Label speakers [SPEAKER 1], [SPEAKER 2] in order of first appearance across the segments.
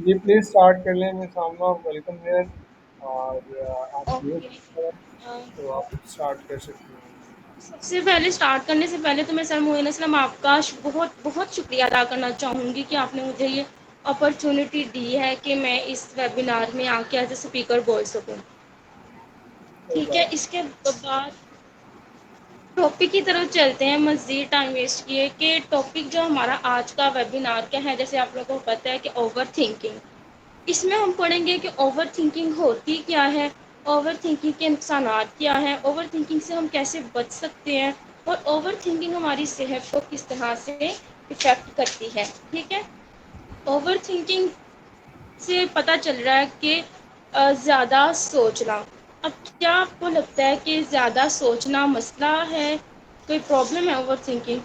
[SPEAKER 1] G please start کر لیں، میں سامنا ویلکم ہے اور آپ کی
[SPEAKER 2] اوکے.
[SPEAKER 1] تو آپ اسٹارٹ کر سکتے ہیں.
[SPEAKER 2] سب سے پہلے اسٹارٹ کرنے سے پہلے تو میں سر معین اسلم آپ کا بہت بہت شکریہ ادا کرنا چاہوں گی کہ آپ نے مجھے یہ اپرچونیٹی دی ہے کہ میں اس ویبینار میں آ کے ایز اے اسپیکر بول سکوں.
[SPEAKER 1] کوئی
[SPEAKER 2] ٹھیک ہے،
[SPEAKER 1] بات
[SPEAKER 2] اس کے بعد ٹاپک کی طرف چلتے ہیں مزید ٹائم ویسٹ کیے کہ ٹاپک جو ہمارا آج کا ویبینار کیا ہے. جیسے آپ لوگوں کو پتہ ہے کہ اوور تھنکنگ، اس میں ہم پڑھیں گے کہ اوور تھنکنگ ہوتی کیا ہے، اوور تھنکنگ کے نقصانات کیا ہیں، اوور تھنکنگ سے ہم کیسے بچ سکتے ہیں، اور اوور تھنکنگ ہماری صحت کو کس طرح سے افیکٹ کرتی ہے. ٹھیک ہے، اوور تھنکنگ سے پتہ چل رہا ہے کہ زیادہ سوچنا. اب کیا آپ کو لگتا ہے کہ زیادہ سوچنا مسئلہ ہے، کوئی پرابلم ہے اوور تھنکنگ؟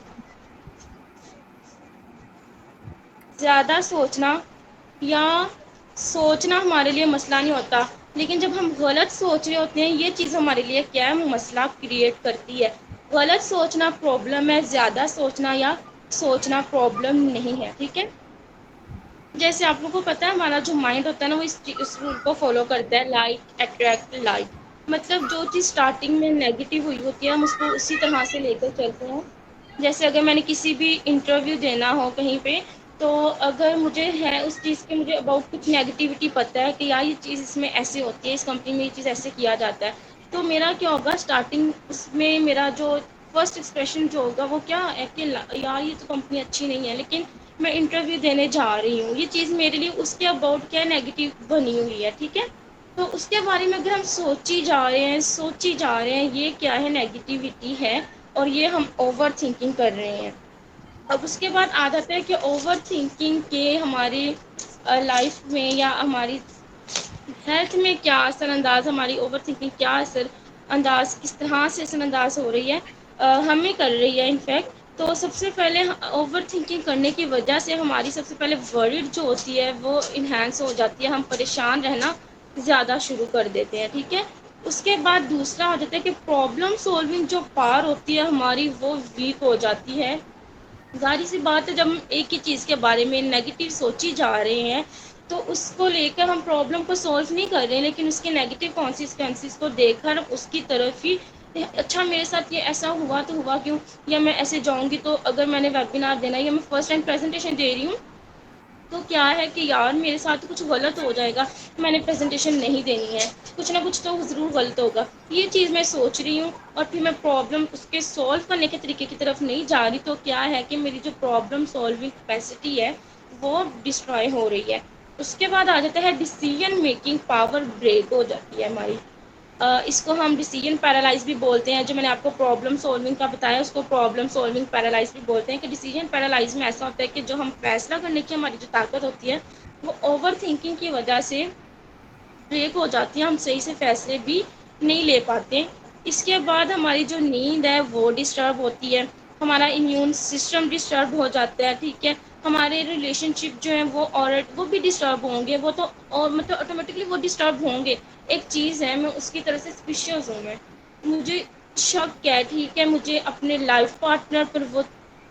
[SPEAKER 2] زیادہ سوچنا یا سوچنا ہمارے لیے مسئلہ نہیں ہوتا، لیکن جب ہم غلط سوچ رہے ہوتے ہیں یہ چیز ہمارے لیے کیا ہے، مسئلہ کریٹ کرتی ہے. غلط سوچنا پرابلم ہے، زیادہ سوچنا یا سوچنا پرابلم نہیں ہے. ٹھیک ہے، جیسے آپ لوگوں کو پتا ہے ہمارا جو مائنڈ ہوتا ہے نا وہ اس رول کو فالو کرتا ہے، لائک اٹریکٹ لائک. مطلب جو چیز اسٹارٹنگ میں نیگیٹو ہوئی ہوتی ہے ہم اس کو اسی طرح سے لے کر چلتے ہیں. جیسے اگر میں نے کسی بھی انٹرویو دینا ہو کہیں پہ، تو اگر مجھے ہے اس چیز کے مجھے اباؤٹ کچھ نیگیٹیوٹی پتہ ہے کہ یار یہ چیز اس میں ایسے ہوتی ہے، اس کمپنی میں یہ چیز ایسے کیا جاتا ہے، تو میرا کیا ہوگا اسٹارٹنگ اس میں میرا جو فرسٹ ایکسپریشن جو ہوگا وہ کیا ہے کہ یار یہ تو کمپنی اچھی نہیں ہے، لیکن میں انٹرویو دینے جا رہی ہوں. یہ چیز میرے لیے اس کے اباؤٹ کیا نیگیٹو بنی ہوئی ہے. ٹھیک ہے، تو اس کے بارے میں اگر ہم سوچی جا رہے ہیں سوچی جا رہے ہیں یہ کیا ہے، نیگیٹیوٹی ہے، اور یہ ہم اوور تھنکنگ کر رہے ہیں. اب اس کے بعد آ جاتا ہے کہ اوور تھنکنگ کے ہماری لائف میں یا ہماری ہیلتھ میں کیا اثر انداز، ہماری اوور تھنکنگ کیا اثر انداز کس طرح سے اثر انداز ہو رہی ہے، ہمیں کر رہی ہے انفیکٹ. تو سب سے پہلے اوور تھنکنگ کرنے کی وجہ سے ہماری سب سے پہلے ورڈ جو ہوتی ہے وہ انہینس ہو جاتی ہے، ہم پریشان رہنا زیادہ شروع کر دیتے ہیں. ٹھیک ہے، اس کے بعد دوسرا آ جاتا ہے کہ پرابلم سولونگ جو پار ہوتی ہے ہماری وہ ویک ہو جاتی ہے. ظاہر سی بات ہے جب ہم ایک ہی چیز کے بارے میں نگیٹو سوچی جا رہے ہیں تو اس کو لے کر ہم پرابلم کو سولو نہیں کر رہے ہیں، لیکن اس کے نیگیٹو کانسیکوینسز کو دیکھ کر اس کی طرف ہی اچھا میرے ساتھ یہ ایسا ہوا تو ہوا کیوں، یا میں ایسے جاؤں گی تو اگر میں نے ویبینار دینا ہے یا میں فرسٹ ٹائم پریزنٹیشن دے رہی ہوں تو کیا ہے کہ یار میرے ساتھ کچھ غلط ہو جائے گا، میں نے پریزنٹیشن نہیں دینی ہے، کچھ نہ کچھ تو ضرور غلط ہوگا. یہ چیز میں سوچ رہی ہوں اور پھر میں پرابلم اس کے سولو کرنے کے طریقے کی طرف نہیں جا رہی، تو کیا ہے کہ میری جو پرابلم سالونگ کیپیسٹی ہے وہ ڈسٹروائے ہو رہی ہے. اس کے بعد آ جاتا ہے ڈیسیژن میکنگ پاور بریک ہو جاتی ہے ہماری. اس کو ہم ڈیسیژن پیرالائز بھی بولتے ہیں. جو میں نے آپ کو پرابلم سالونگ کا بتایا اس کو پرابلم سالونگ پیرالائز بھی بولتے ہیں. کہ ڈیسیژن پیرالائز میں ایسا ہوتا ہے کہ جو ہم فیصلہ کرنے کی ہماری جو طاقت ہوتی ہے وہ اوور تھنکنگ کی وجہ سے بریک ہو جاتی ہے، ہم صحیح سے فیصلے بھی نہیں لے پاتے. اس کے بعد ہماری جو نیند ہے وہ ڈسٹرب ہوتی ہے، ہمارا امیون سسٹم ڈسٹرب ہو جاتا ہے. ٹھیک ہے، ہمارے ریلیشن شپ جو ہیں وہ بھی ڈسٹرب ہوں گے، وہ تو اور مطلب آٹومیٹکلی وہ ڈسٹرب ہوں گے. ایک چیز ہے میں اس کی طرح سے اسپیشیس ہوں، میں مجھے شک ہے. ٹھیک ہے، مجھے اپنے لائف پارٹنر پر وہ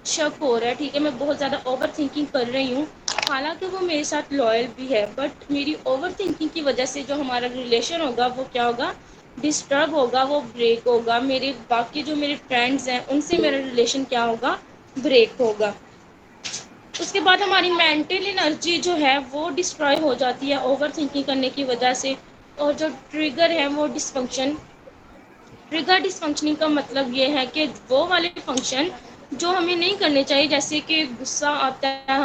[SPEAKER 2] شک ہو رہا ہے. ٹھیک ہے، میں بہت زیادہ اوور تھنکنگ کر رہی ہوں، حالانکہ وہ میرے ساتھ لائل بھی ہے، بٹ میری اوور تھنکنگ کی وجہ سے جو ہمارا ریلیشن ہوگا وہ کیا ہوگا، ڈسٹرب ہوگا، وہ بریک ہوگا. میرے باقی جو میرے فرینڈز ہیں ان سے میرا ریلیشن کیا ہوگا، بریک ہوگا. اس کے بعد ہماری مینٹل انرجی جو ہے وہ ڈسٹروائے ہو جاتی ہے اوور تھنکنگ کرنے کی وجہ سے. اور جو ٹریگر ہے وہ ڈسفنکشن، ٹریگر ڈسفنکشننگ کا مطلب یہ ہے کہ وہ والے فنکشن جو ہمیں نہیں کرنے چاہیے، جیسے کہ غصہ آتا ہے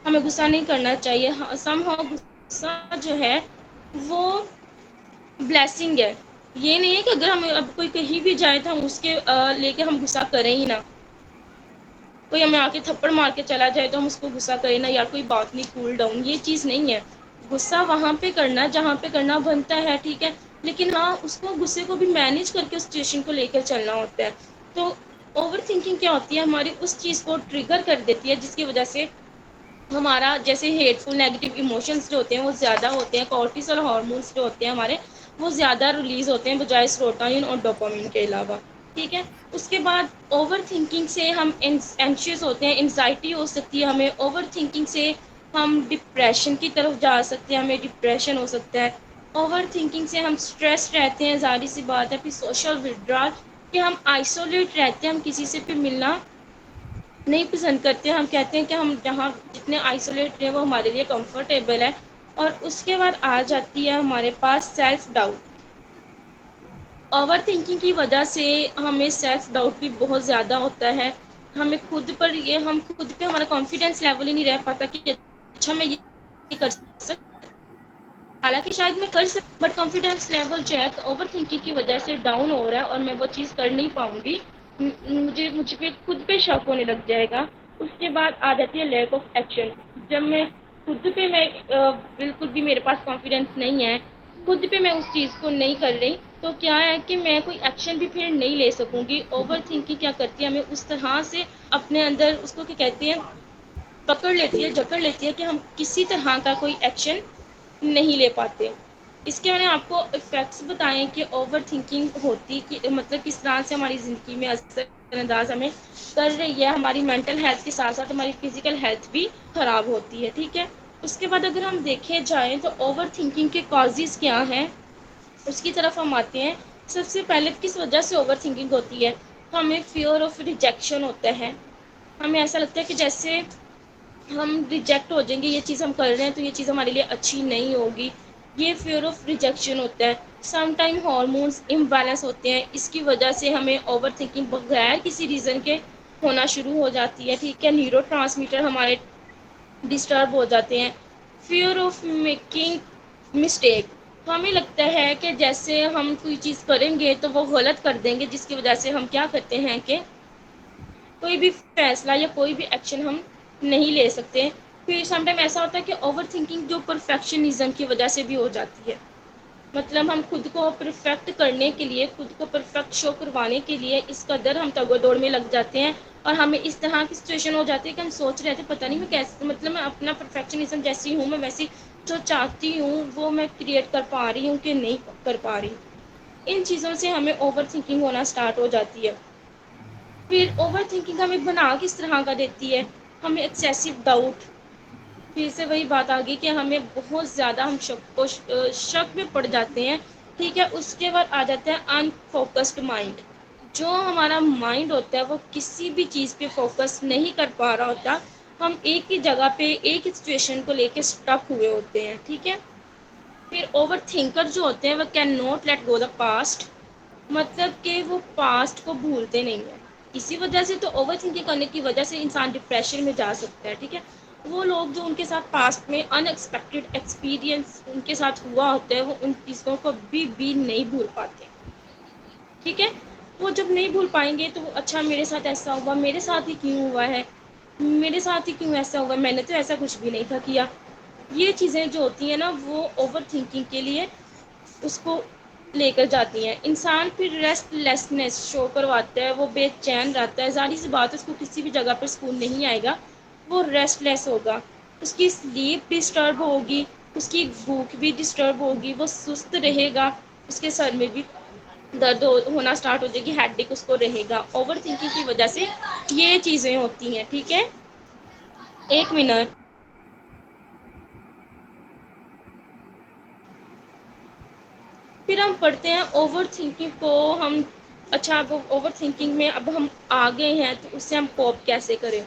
[SPEAKER 2] ہمیں غصہ نہیں کرنا چاہیے. سم ہاؤ غصہ جو ہے وہ بلیسنگ ہے. یہ نہیں ہے کہ اگر ہمیں اب کوئی کہیں بھی جائے تو ہم اس کے لے کے ہم غصہ کریں ہی نہ. کوئی ہمیں آ کے تھپڑ مار کے چلا جائے تو ہم اس کو غصہ کریں نا، یار کوئی بات نہیں کول ڈاؤن، یہ چیز نہیں ہے. غصہ وہاں پہ کرنا جہاں پہ کرنا بنتا ہے. ٹھیک ہے، لیکن ہاں اس کو غصے کو بھی مینیج کر کے اس سچویشن کو لے کر چلنا ہوتا ہے. تو اوور تھنکنگ کیا ہوتی ہے، ہماری اس چیز کو ٹریگر کر دیتی ہے جس کی وجہ سے ہمارا جیسے ہیٹ فل نیگیٹو ایموشنز جو ہوتے ہیں وہ زیادہ ہوتے ہیں، کورٹیسول ہارمونس جو ہوتے ہیں ہمارے وہ زیادہ ریلیز ہوتے ہیں بجائے سروٹونین اور ڈوپامین کے علاوہ. ٹھیک ہے، اس کے بعد اوور تھنکنگ سے ہم اینشیس ہوتے ہیں، انزائٹی ہو سکتی ہے ہمیں اوور تھنکنگ سے. ہم ڈپریشن کی طرف جا سکتے ہیں، ہمیں ڈپریشن ہو سکتا ہے۔ اوور تھنکنگ سے ہم اسٹریس رہتے ہیں، ظاہر سی بات ہے، پھر سوشل ودرال کہ ہم آئسولیٹ رہتے ہیں، ہم کسی سے بھی ملنا نہیں پسند کرتے، ہم کہتے ہیں کہ ہم جہاں جتنے آئسولیٹ رہیں وہ ہمارے لیے کمفرٹیبل ہے۔ اور اس کے بعد آ جاتی ہے ہمارے پاس سیلف ڈاؤٹ۔ اوور تھنکنگ کی وجہ سے ہمیں سیلف ڈاؤٹ بھی بہت زیادہ ہوتا ہے، ہمیں خود پر ہم خود پہ ہمارا کانفیڈینس لیول ہی نہیں رہ پاتا کہ اچھا میں یہ کر سکتا، حالانکہ شاید میں کر سکتی، بٹ کانفیڈینس لیول جو ہے اوور تھنکنگ کی وجہ سے ڈاؤن ہو رہا ہے اور میں وہ چیز کر نہیں پاؤں گی، مجھ پہ خود پہ شک ہونے لگ جائے گا۔ اس کے بعد آ جاتی ہے لیک آف ایکشن۔ جب میں خود پہ بالکل بھی میرے پاس کانفیڈینس نہیں ہے، خود پہ میں اس چیز کو نہیں کر رہی، تو کیا ہے کہ میں کوئی ایکشن بھی پھر نہیں لے سکوں گی۔ اوور تھنکنگ کیا کرتی ہے، ہمیں اس طرح سے اپنے اندر اس کو کیا کہتے ہیں، پکڑ لیتی ہے، جکڑ لیتی ہے کہ ہم کسی طرح کا کوئی ایکشن نہیں لے پاتے۔ اس کے میں نے آپ کو افیکٹس بتائیں کہ اوور تھنکنگ ہوتی کہ مطلب کس طرح سے ہماری زندگی میں اثر انداز ہمیں کر رہی ہے، ہماری مینٹل ہیلتھ کے ساتھ ساتھ ہماری فزیکل ہیلتھ بھی خراب ہوتی ہے، ٹھیک ہے۔ اس کے بعد اگر ہم دیکھیں جائیں تو اوور تھنکنگ کے کازز کیا ہیں، اس کی طرف ہم آتے ہیں۔ سب سے پہلے کس وجہ سے اوور تھنکنگ ہوتی ہے، ہمیں فیئر آف ریجیکشن ہوتا ہے، ہمیں ایسا لگتا ہے کہ جیسے ہم ریجیکٹ ہو جائیں گے، یہ چیز ہم کر رہے ہیں تو یہ چیز ہمارے لیے اچھی نہیں ہوگی، یہ فیئر آف ریجیکشن ہوتا ہے۔ سم ٹائم ہارمونس امبیلنس ہوتے ہیں، اس کی وجہ سے ہمیں اوور تھنکنگ بغیر کسی ریزن کے ہونا شروع ہو جاتی ہے، ٹھیک ہے۔ نیورو ٹرانسمیٹر ہمارے ڈسٹرب ہو جاتے ہیں۔ فیئر آف میکنگ مسٹیک، ہمیں لگتا ہے کہ جیسے ہم کوئی چیز کریں گے تو وہ غلط کر دیں گے، جس کی وجہ سے ہم کیا کرتے ہیں کہ کوئی بھی فیصلہ یا کوئی بھی ایکشن ہم نہیں لے سکتے۔ پھر سم ٹائم ایسا ہوتا ہے کہ اوور تھنکنگ جو پرفیکشنزم کی وجہ سے بھی ہو جاتی ہے، مطلب ہم خود کو پرفیکٹ کرنے کے لیے، خود کو پرفیکٹ شو کروانے کے لیے اس قدر ہم تگ و دوڑ میں لگ جاتے ہیں، اور ہمیں اس طرح کی سچویشن ہو جاتی ہے کہ ہم سوچ رہے تھے پتہ نہیں میں کیسے، مطلب میں اپنا پرفیکشنزم جیسی ہوں، میں ویسی جو چاہتی ہوں وہ میں کریٹ کر پا رہی ہوں کہ نہیں کر پا رہی۔ ان چیزوں سے ہمیں اوور تھنکنگ ہونا اسٹارٹ ہو جاتی ہے۔ پھر اوور تھنکنگ ہمیں بنا کس طرح کا دیتی ہے، ہمیں ایکسیسو ڈاؤٹ، پھر سے وہی بات آ گئی کہ ہمیں بہت زیادہ ہم شک میں پڑ جاتے ہیں، ٹھیک ہے۔ اس کے بعد آ جاتا ہے ان فوکسڈ مائنڈ، جو ہمارا مائنڈ ہوتا ہے وہ کسی بھی چیز پہ فوکس نہیں کر پا رہا ہوتا، ہم ایک ہی جگہ پہ ایک ہی سچویشن کو لے کے اسٹک ہوئے ہوتے ہیں، ٹھیک ہے۔ پھر اوور تھنکر جو ہوتے ہیں وہ can not let go the past, مطلب کہ وہ پاسٹ کو بھولتے نہیں ہیں، اسی وجہ سے تو اوور تھنکنگ کرنے کی وجہ سے انسان ڈپریشن میں جا سکتا ہے، ٹھیک ہے۔ وہ لوگ جو ان کے ساتھ پاسٹ میں ان ایکسپیکٹڈ ایکسپیرئنس ان کے ساتھ ہوا ہوتا ہے، وہ ان چیزوں کو بھی نہیں بھول پاتے، ٹھیک ہے۔ وہ جب نہیں بھول پائیں گے تو اچھا میرے ساتھ ایسا ہوا، میرے ساتھ ہی کیوں ہوا ہے، میرے ساتھ ہی کیوں ایسا ہوا، میں نے تو ایسا کچھ بھی نہیں تھا کیا۔ یہ چیزیں جو ہوتی ہیں نا وہ اوور تھنکنگ کے لیے اس کو لے کر جاتی ہیں۔ انسان پھر ریسٹ لیسنس شو کرواتا ہے، وہ بے چین رہتا ہے، ظاہر سی بات ہے اس کو کسی بھی جگہ پر سکون نہیں آئے گا، وہ ریسٹ لیس ہوگا، اس کی سلیپ ڈسٹرب ہوگی، اس کی بھوک بھی ڈسٹرب ہوگی، وہ سست رہے گا، اس کے سر میں بھی درد ہونا اسٹارٹ ہو جائے گی، ہیڈ ایک اس کو رہے گا۔ اوور تھنکنگ کی وجہ سے یہ چیزیں ہوتی ہیں، ٹھیک ہے۔ ایک منٹ، پھر ہم پڑھتے ہیں اوور تھنکنگ کو ہم، اچھا اب اوور تھنکنگ میں اب ہم آگے ہیں تو اس سے ہم کوپ کیسے کریں۔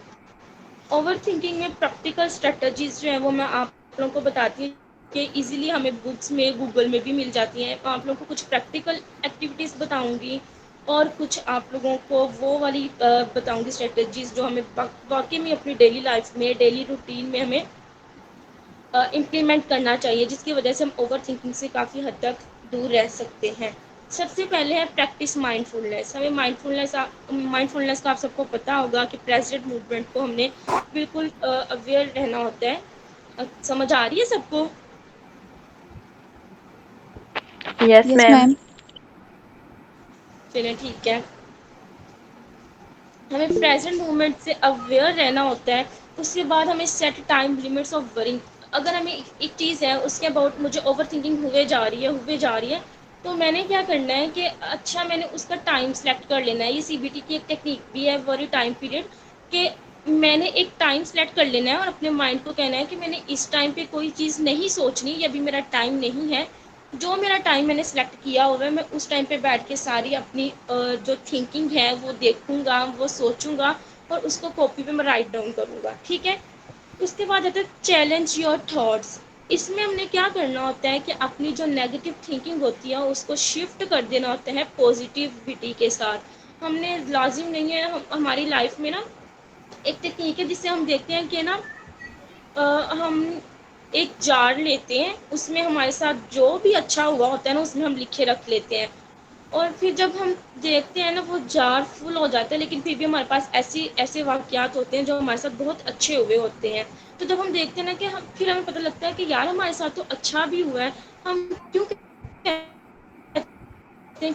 [SPEAKER 2] اوور تھنکنگ میں پریکٹیکل اسٹریٹجیز جو ہیں وہ میں آپ لوگوں کو بتاتی ہوں کہ ایزیلی ہمیں بکس میں گوگل میں بھی مل جاتی ہیں۔ آپ لوگوں کو کچھ پریکٹیکل ایکٹیویٹیز بتاؤں گی اور کچھ آپ لوگوں کو وہ والی بتاؤں گی اسٹریٹجیز جو ہمیں واقعی میں اپنی ڈیلی لائف میں، ڈیلی روٹین میں ہمیں امپلیمنٹ کرنا چاہیے، جس کی وجہ سے ہم اوور تھنکنگ سے کافی حد تک دور رہ سکتے ہیں۔ سب سے پہلے ہے پریکٹس مائنڈ فلنس، ہمیں مائنڈ فلنس کا آپ سب کو پتہ ہوگا کہ پریزنٹ موومنٹ کو ہم نے بالکل اویئر رہنا ہوتا ہے۔ سمجھ آ رہی ہے سب کو؟
[SPEAKER 3] یس
[SPEAKER 4] یس
[SPEAKER 3] میم۔
[SPEAKER 4] میم.
[SPEAKER 2] چلیں ٹھیک ہے، ہمیں پریزنٹ مومنٹ سے اویئر رہنا ہوتا ہے۔ اس کے بعد ہمیں set time limits of worrying, اگر ہمیں ایک چیز ہے اس کے اباؤٹ مجھے اوور تھنکنگ ہوئے جا رہی ہے تو میں نے کیا کرنا ہے کہ اچھا میں نے اس کا ٹائم سلیکٹ کر لینا ہے۔ یہ سی بی ٹی کی ایک ٹیکنیک بھی ہے، وری ٹائم پیریڈ، کہ میں نے ایک ٹائم سلیکٹ کر لینا ہے اور اپنے مائنڈ کو کہنا ہے کہ میں نے اس ٹائم پہ کوئی چیز نہیں سوچنی، یہ ابھی میرا ٹائم نہیں ہے، جو میرا ٹائم میں نے سلیکٹ کیا ہوا ہے میں اس ٹائم پہ بیٹھ کے ساری اپنی جو تھنکنگ ہے وہ دیکھوں گا، وہ سوچوں گا اور اس کو کاپی پہ میں رائٹ ڈاؤن کروں گا، ٹھیک ہے۔ اس کے بعد آتا ہے چیلنج یور تھاٹس۔ اس میں ہم نے کیا کرنا ہوتا ہے کہ اپنی جو نیگیٹو تھنکنگ ہوتی ہے اس کو شفٹ کر دینا ہوتا ہے پازیٹیوٹی کے ساتھ۔ ہم نے لازم نہیں ہے ہماری لائف میں نا ایک ٹیکنیک ہے جس سے ہم دیکھتے ہیں کہ نا ہم ایک جار لیتے ہیں، اس میں ہمارے ساتھ جو بھی اچھا ہوا ہوتا ہے نا اس میں ہم لکھے رکھ لیتے ہیں، اور پھر جب ہم دیکھتے ہیں نا وہ جار فل ہو جاتا ہے، لیکن پھر بھی ہمارے پاس ایسے واقعات ہوتے ہیں جو ہمارے ساتھ بہت اچھے ہوئے ہوتے ہیں۔ تو جب ہم دیکھتے ہیں نا کہ پھر ہمیں پتہ لگتا ہے کہ یار ہمارے ساتھ تو اچھا بھی ہوا ہے، ہم کیوں کہتے ہیں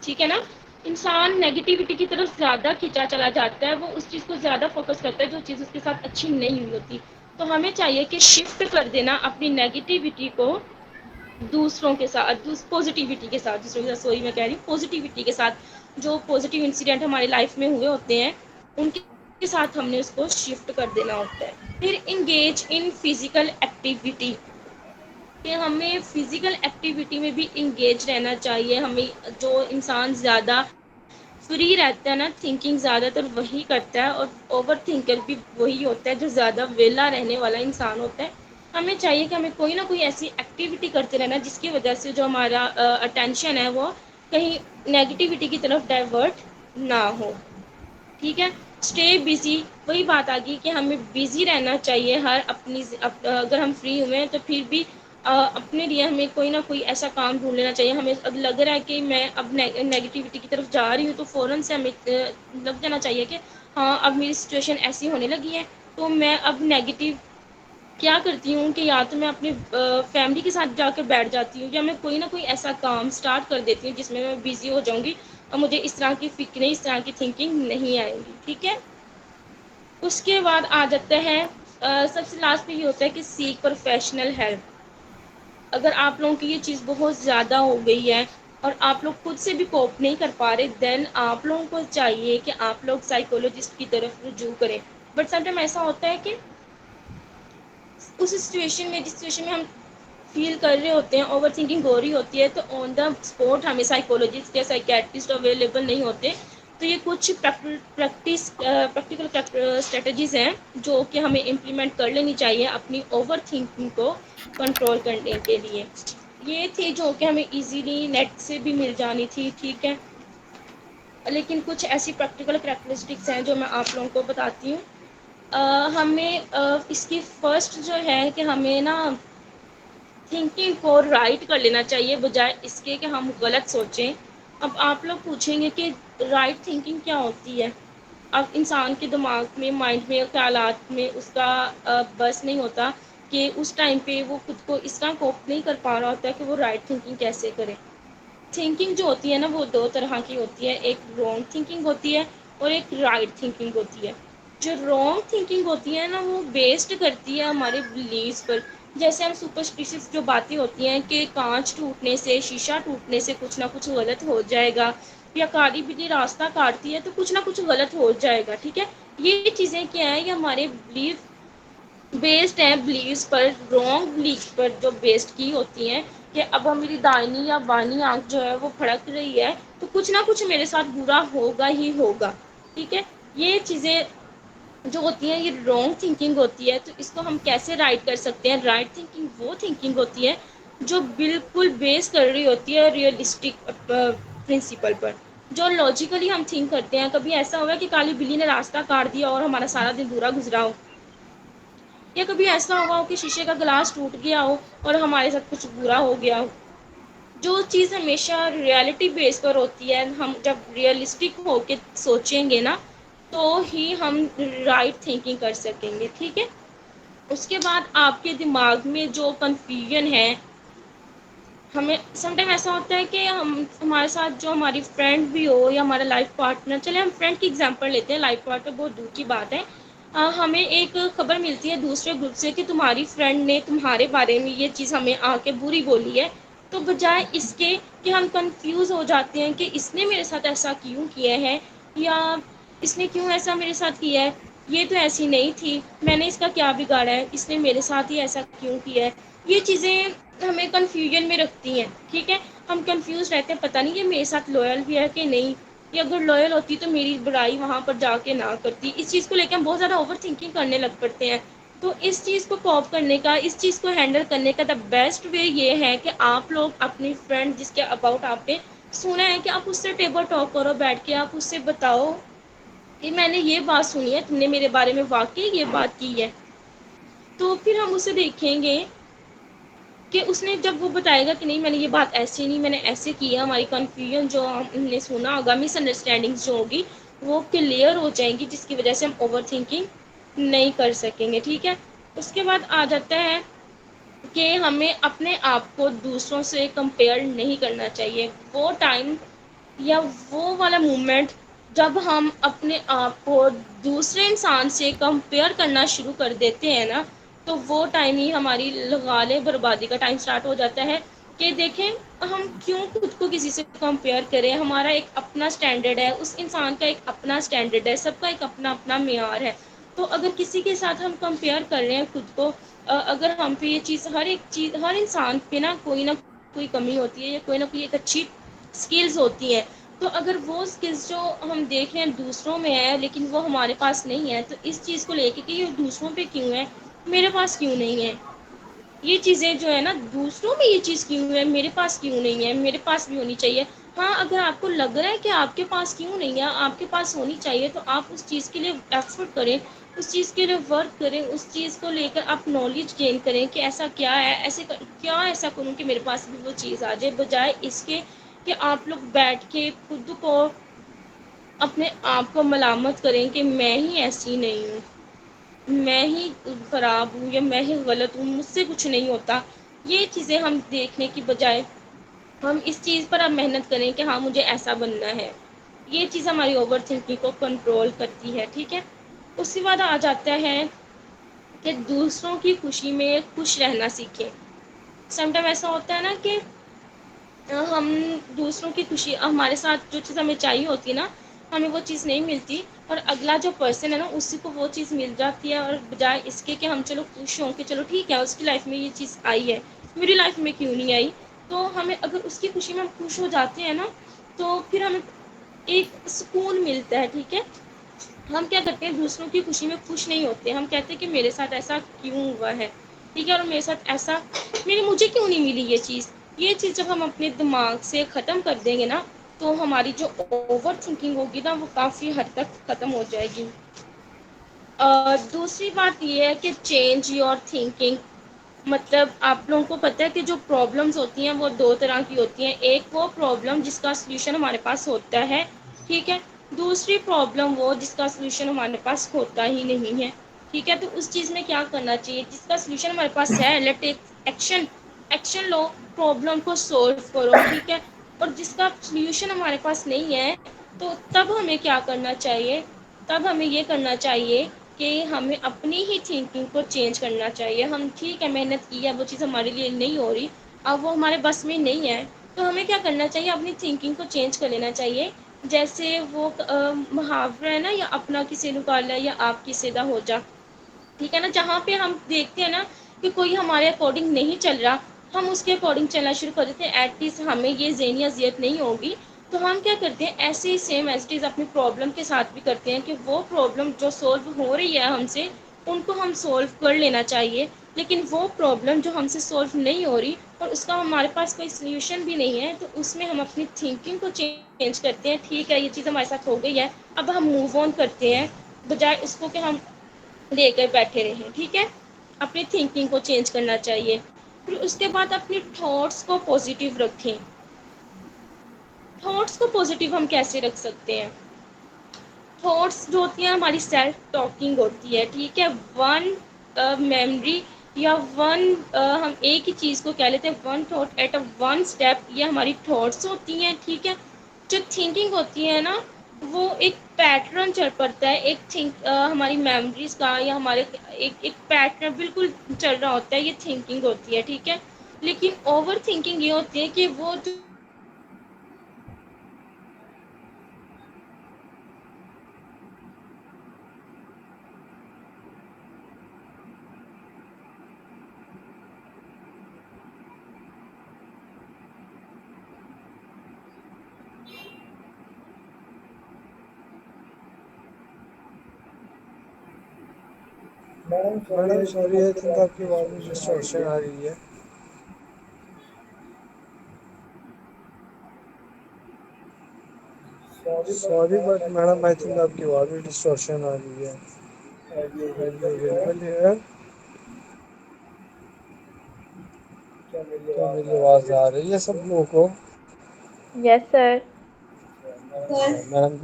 [SPEAKER 2] ٹھیک ہے نا۔ انسان نیگیٹیوٹی کی طرف زیادہ کھینچا چلا جاتا ہے، وہ اس چیز کو زیادہ فوکس کرتا ہے جو چیز اس کے ساتھ اچھی نہیں ہوئی ہوتی۔ تو ہمیں چاہیے کہ شفٹ کر دینا اپنی نیگیٹیوٹی کو دوسروں کے ساتھ، پازیٹیوٹی کے ساتھ، دوسروں کے ساتھ سوری میں کہہ رہی ہوں پازیٹیوٹی کے ساتھ، جو پازیٹیو انسیڈنٹ ہماری لائف میں ہوئے ہوتے ہیں ان کے ساتھ ہم نے اس کو شفٹ کر دینا ہوتا ہے۔ پھر انگیج ان فزیکل ایکٹیویٹی، کہ ہمیں فزیکل ایکٹیویٹی میں بھی انگیج رہنا چاہیے۔ ہمیں جو انسان زیادہ فری رہتا ہے نا تھنکنگ زیادہ تر وہی کرتا ہے، اور اوور تھنکر بھی وہی ہوتا ہے جو زیادہ ویلا رہنے والا انسان ہوتا ہے۔ ہمیں چاہیے کہ ہمیں کوئی نہ کوئی ایسی ایکٹیویٹی کرتے رہنا جس کی وجہ سے جو ہمارا اٹینشن ہے وہ کہیں نیگیٹیوٹی کی طرف ڈائیورٹ نہ ہو، ٹھیک ہے۔ اسٹے بزی، وہی بات آ گئی کہ ہمیں بزی رہنا چاہیے ہر اپنی اگر ہم فری ہوئے ہیں تو پھر بھی اپنے لیے ہمیں کوئی نہ کوئی ایسا کام ڈھونڈ لینا چاہیے۔ ہمیں اب لگ رہا ہے کہ میں اب نیگیٹیوٹی کی طرف جا رہی ہوں تو فوراً سے ہمیں لگ جانا چاہیے کہ ہاں اب میری سچویشن ایسی ہونے لگی ہے، تو میں اب نیگیٹیو کیا کرتی ہوں کہ یا تو میں اپنی فیملی کے ساتھ جا کر بیٹھ جاتی ہوں، یا میں کوئی نہ کوئی ایسا کام اسٹارٹ کر دیتی ہوں جس میں بزی ہو جاؤں گی اور مجھے اس طرح کی فکریں، اس طرح کی تھنکنگ نہیں آئے گی، ٹھیک ہے۔ اس کے بعد آ جاتا ہے سب سے لاسٹ پہ یہ ہوتا ہے کہ سیک پروفیشنل ہیلپ۔ اگر آپ لوگوں کی یہ چیز بہت زیادہ ہو گئی ہے اور آپ لوگ خود سے بھی کوپ نہیں کر پا رہے، دین آپ لوگوں کو چاہیے کہ آپ لوگ سائیکولوجسٹ کی طرف رجوع کریں۔ بٹ سم ٹائم ایسا ہوتا ہے کہ اس سچویشن میں، جس سچویشن میں ہم فیل کر رہے ہوتے ہیں، اوور تھنکنگ ہو رہی ہوتی ہے، تو آن دا اسپوٹ ہمیں سائیکولوجسٹ یا سائیکیٹرسٹ اویلیبل نہیں ہوتے، تو یہ کچھ پریکٹیکل اسٹریٹجیز ہیں جو کہ ہمیں امپلیمنٹ کر لینی چاہیے اپنی اوور تھنکنگ کو کنٹرول کرنے کے لیے۔ یہ تھی جو کہ ہمیں ایزیلی نیٹ سے بھی مل جانی تھی، ٹھیک ہے، لیکن کچھ ایسی پریکٹیکل کریکٹرسٹکس ہیں جو میں آپ لوگوں کو بتاتی ہوں۔ ہمیں اس کی فرسٹ جو ہے کہ ہمیں نا تھنکنگ کو رائٹ کر لینا چاہیے بجائے اس کے کہ ہم غلط سوچیں۔ اب آپ لوگ پوچھیں گے کہ رائٹ تھنکنگ کیا ہوتی ہے؟ اب انسان کے دماغ میں، مائنڈ میں، خیالات میں اس کا بس نہیں ہوتا کہ اس ٹائم پہ وہ خود کو اس طرح کوپ نہیں کر پا رہا ہوتا ہے کہ وہ رائٹ تھنکنگ کیسے کرے۔ تھنکنگ جو ہوتی ہے نا وہ دو طرح کی ہوتی ہے، ایک رانگ تھنکنگ ہوتی ہے اور ایک رائٹ تھنکنگ ہوتی ہے۔ جو رانگ تھنکنگ ہوتی ہے نا وہ بیسڈ کرتی ہے ہمارے بلیفس پر۔ جیسے ہم سپرسٹیشس جو باتیں ہوتی ہیں کہ کانچ ٹوٹنے سے، شیشہ ٹوٹنے سے کچھ نہ کچھ غلط ہو جائے گا، یا کالی بلی راستہ کاٹتی ہے تو کچھ نہ کچھ غلط ہو جائے گا، ٹھیک ہے۔ یہ چیزیں کیا ہیں، یہ ہمارے بلیف بیسڈ ہیں بلیفس پر، رانگ بلیف پر جو بیسڈ کی ہوتی ہیں کہ اب میری دائنی یا بائیں آنکھ جو ہے وہ پھڑک رہی ہے تو کچھ نہ کچھ میرے ساتھ برا ہوگا ہی ہوگا، ٹھیک ہے۔ یہ چیزیں جو ہوتی ہیں یہ رانگ تھنکنگ ہوتی ہے۔ تو اس کو ہم کیسے رائٹ کر سکتے ہیں؟ رائٹ تھنکنگ وہ تھنکنگ ہوتی ہے جو بالکل بیس کر رہی ہوتی ہے ریئلسٹک پرنسپل پر، جو لاجیکلی ہم تھنک کرتے ہیں۔ کبھی ایسا ہوا کہ کالی بلی نے راستہ کاٹ دیا اور ہمارا سارا دن برا گزرا ہو، یا کبھی ایسا ہوا ہو کہ شیشے کا گلاس ٹوٹ گیا ہو اور ہمارے ساتھ کچھ برا ہو گیا ہو۔ جو چیز ہمیشہ ریئلٹی بیس پر ہوتی ہے، ہم جب ریئلسٹک ہو کے سوچیں گے نا تو ہی ہم رائٹ تھنکنگ کر سکیں گے، ٹھیک ہے۔ اس کے بعد آپ کے دماغ میں جو کنفیوژن ہے، ہمیں سم ٹائم ایسا ہوتا ہے کہ ہمارے ساتھ جو ہماری فرینڈ بھی ہو یا ہمارا لائف پارٹنر، چلے ہم فرینڈ کی ایگزامپل لیتے ہیں، لائف پارٹنر بہت دور کی بات ہے۔ ہمیں ایک خبر ملتی ہے دوسرے گروپ سے کہ تمہاری فرینڈ نے تمہارے بارے میں یہ چیز ہمیں آ کے بری بولی ہے، تو بجائے اس کے کہ ہم کنفیوز ہو جاتے ہیں کہ اس نے میرے ساتھ ایسا کیوں کیا ہے، یا اس نے کیوں ایسا میرے ساتھ کیا ہے، یہ تو ایسی نہیں تھی، میں نے اس کا کیا بگاڑا ہے، اس نے میرے ساتھ ہی ایسا کیوں کیا ہے. یہ چیزیں ہمیں کنفیوژن میں رکھتی ہیں. ٹھیک ہے، ہم کنفیوز رہتے ہیں، پتہ نہیں یہ میرے ساتھ لوئل بھی ہے کہ نہیں، یا اگر لوئل ہوتی تو میری برائی وہاں پر جا کے نہ کرتی. اس چیز کو لے کے ہم بہت زیادہ اوور تھنکنگ کرنے لگ پڑتے ہیں. تو اس چیز کو کوپ کرنے کا، اس چیز کو ہینڈل کرنے کا دا بیسٹ وے یہ ہے کہ آپ لوگ اپنی فرینڈ جس کے اباؤٹ آپ نے سنا ہے کہ آپ اس سے ٹیبل ٹاک کرو بیٹھ کے، آپ اس سے بتاؤ کہ میں نے یہ بات سنی ہے، تم نے میرے بارے میں واقعی یہ بات کی ہے. تو پھر ہم اسے دیکھیں گے کہ اس نے جب وہ بتائے گا کہ نہیں میں نے یہ بات ایسے نہیں، میں نے ایسے کیا، ہماری کنفیوژن جو ہم نے سنا ہوگا، مس انڈرسٹینڈنگس جو ہوگی وہ کلیئر ہو جائیں گی، جس کی وجہ سے ہم اوور تھنکنگ نہیں کر سکیں گے. ٹھیک ہے، اس کے بعد آ جاتا ہے کہ ہمیں اپنے آپ کو دوسروں سے کمپیئر نہیں کرنا چاہیے. وہ ٹائم یا وہ والا مومنٹ جب ہم اپنے آپ کو دوسرے انسان سے کمپیئر کرنا شروع کر دیتے ہیں نا، تو وہ ٹائم ہی ہماری لگالے بربادی کا ٹائم سٹارٹ ہو جاتا ہے. کہ دیکھیں ہم کیوں خود کو کسی سے کمپیئر کریں، ہمارا ایک اپنا اسٹینڈرڈ ہے، اس انسان کا ایک اپنا اسٹینڈرڈ ہے، سب کا ایک اپنا اپنا معیار ہے. تو اگر کسی کے ساتھ ہم کمپیئر کر رہے ہیں خود کو، اگر ہم پہ یہ چیز ہر ایک چیز، ہر انسان پہ نا کوئی کمی ہوتی ہے، یا کوئی نہ کوئی ایک اچھی اسکلز ہوتی ہیں. تو اگر وہ اسکلز جو ہم دیکھ رہے ہیں دوسروں میں ہے لیکن وہ ہمارے پاس نہیں ہے، تو اس چیز کو لے کے کہ یہ دوسروں پہ کیوں ہے، میرے پاس کیوں نہیں ہے، یہ چیزیں جو ہے نا دوسروں میں یہ چیز کیوں ہے، میرے پاس کیوں نہیں ہے، میرے پاس بھی ہونی چاہیے. ہاں اگر آپ کو لگ رہا ہے کہ آپ کے پاس کیوں نہیں ہے، آپ کے پاس ہونی چاہیے، تو آپ اس چیز کے لیے ایفرٹ کریں، اس چیز کے لیے ورک کریں، اس چیز کو لے کر آپ نالج گین کریں کہ ایسا کیا ہے، ایسے کیا ایسا کروں کہ میرے پاس بھی وہ چیز آ جائے، بجائے اس کے کہ آپ لوگ بیٹھ کے خود کو اپنے آپ کو ملامت کریں کہ میں ہی ایسی نہیں ہوں، میں ہی خراب ہوں، یا میں ہی غلط ہوں، مجھ سے کچھ نہیں ہوتا. یہ چیزیں ہم دیکھنے کی بجائے ہم اس چیز پر اب محنت کریں کہ ہاں مجھے ایسا بننا ہے. یہ چیز ہماری اوور تھنکنگ کو کنٹرول کرتی ہے. ٹھیک ہے، اس کے بعد آ جاتا ہے کہ دوسروں کی خوشی میں خوش رہنا سیکھیں. سم ٹائم ایسا ہوتا ہے نا کہ ہم دوسروں کی خوشی، ہمارے ساتھ جو چیز ہمیں چاہیے ہوتی ہے نا، ہمیں وہ چیز نہیں ملتی، اور اگلا جو پرسن ہے نا اسی کو وہ چیز مل جاتی ہے، اور بجائے اس کے کہ ہم چلو خوش ہوں کہ چلو ٹھیک ہے اس کی لائف میں یہ چیز آئی ہے، میری لائف میں کیوں نہیں آئی. تو ہمیں اگر اس کی خوشی میں ہم خوش ہو جاتے ہیں نا، تو پھر ہمیں ایک سکون ملتا ہے. ٹھیک ہے، ہم کیا کرتے ہیں دوسروں کی خوشی میں خوش نہیں ہوتے، ہم کہتے ہیں کہ میرے ساتھ ایسا کیوں ہوا ہے. ٹھیک ہے، اور میرے ساتھ ایسا مجھے کیوں نہیں ملی یہ چیز. یہ چیز جب ہم اپنے دماغ سے ختم کر دیں گے نا، تو ہماری جو اوور تھنکنگ ہوگی نا وہ کافی حد تک ختم ہو جائے گی. دوسری بات یہ ہے کہ چینج یور تھنکنگ. مطلب آپ لوگوں کو پتہ ہے کہ جو پرابلمس ہوتی ہیں وہ دو طرح کی ہوتی ہیں. ایک وہ پرابلم جس کا سلوشن ہمارے پاس ہوتا ہے، ٹھیک ہے، دوسری پرابلم وہ جس کا سلوشن ہمارے پاس ہوتا ہی نہیں ہے. ٹھیک ہے، تو اس چیز میں کیا کرنا چاہیے، جس کا سلوشن ہمارے پاس ہے لیٹ ٹیک ایکشن. ایکشن لو، پرابلم کو سولو کرو. ٹھیک ہے، اور جس کا سلیوشن ہمارے پاس نہیں ہے، تو تب ہمیں کیا کرنا چاہیے، تب ہمیں یہ کرنا چاہیے کہ ہمیں اپنی ہی تھنکنگ کو چینج کرنا چاہیے. ہم ٹھیک ہے محنت کی ہے، وہ چیز ہمارے لیے نہیں ہو رہی، اب وہ ہمارے بس میں نہیں ہے، تو ہمیں کیا کرنا چاہیے، اپنی تھنکنگ کو چینج کر لینا چاہیے. جیسے وہ محاورہ ہے نا، یا اپنا کسی نکالا یا آپ کی سیدھا ہو جا. ٹھیک ہے نا، جہاں پہ ہم دیکھتے ہیں نا کہ کوئی ہمارے اکارڈنگ نہیں چل رہا، ہم اس کے اکارڈنگ چلنا شروع کر دیتے ہیں. ایٹ لیسٹ ہمیں یہ ذہنی اذیت نہیں ہوگی، تو ہم کیا کرتے ہیں ایسے ہی سیم ایز اٹ از اپنی پرابلم کے ساتھ بھی کرتے ہیں کہ وہ پرابلم جو سولو ہو رہی ہے ہم سے، ان کو ہم سولو کر لینا چاہیے. لیکن وہ پرابلم جو ہم سے سولو نہیں ہو رہی اور اس کا ہمارے پاس کوئی سلیوشن بھی نہیں ہے، تو اس میں ہم اپنی تھنکنگ کو چینج کرتے ہیں. ٹھیک ہے یہ چیز ہمارے ساتھ ہو گئی ہے، اب ہم موو آن کرتے ہیں، بجائے اس کو کہ ہم لے کر بیٹھے رہیں. ٹھیک ہے، اپنی تھنکنگ کو چینج کرنا چاہیے. پھر اس کے بعد اپنی تھاٹس کو پازیٹیو رکھیں. تھاٹس کو پازیٹیو ہم کیسے رکھ سکتے ہیں، تھاٹس جو ہوتی ہیں ہماری سیلف ٹاکنگ ہوتی ہے. ٹھیک ہے، ون میمری یا ون ہم ایک ہی چیز کو کہہ لیتے ہیں one thought at a one step, یہ ہماری تھاٹس ہوتی ہیں. ٹھیک ہے، جو تھنکنگ ہوتی ہے نا وہ ایک پیٹرن چل پڑتا ہے، ایک ہماری میموریز کا یا ہمارے ایک پیٹرن بالکل چل رہا ہوتا ہے، یہ تھنکنگ ہوتی ہے. ٹھیک ہے، لیکن اوور تھنکنگ یہ ہوتی ہے کہ وہ جو
[SPEAKER 3] میڈم سوری ہے تھنک آپ کی آواز میں ڈسٹورشن آ رہی ہے. Sorry but madam I think آپ کی آواز میں ڈسٹورشن آ رہی ہے. اویلیبل ہے. کیا میری آواز آ رہی ہے سب لوگوں کو؟
[SPEAKER 4] یس سر.
[SPEAKER 3] میڈم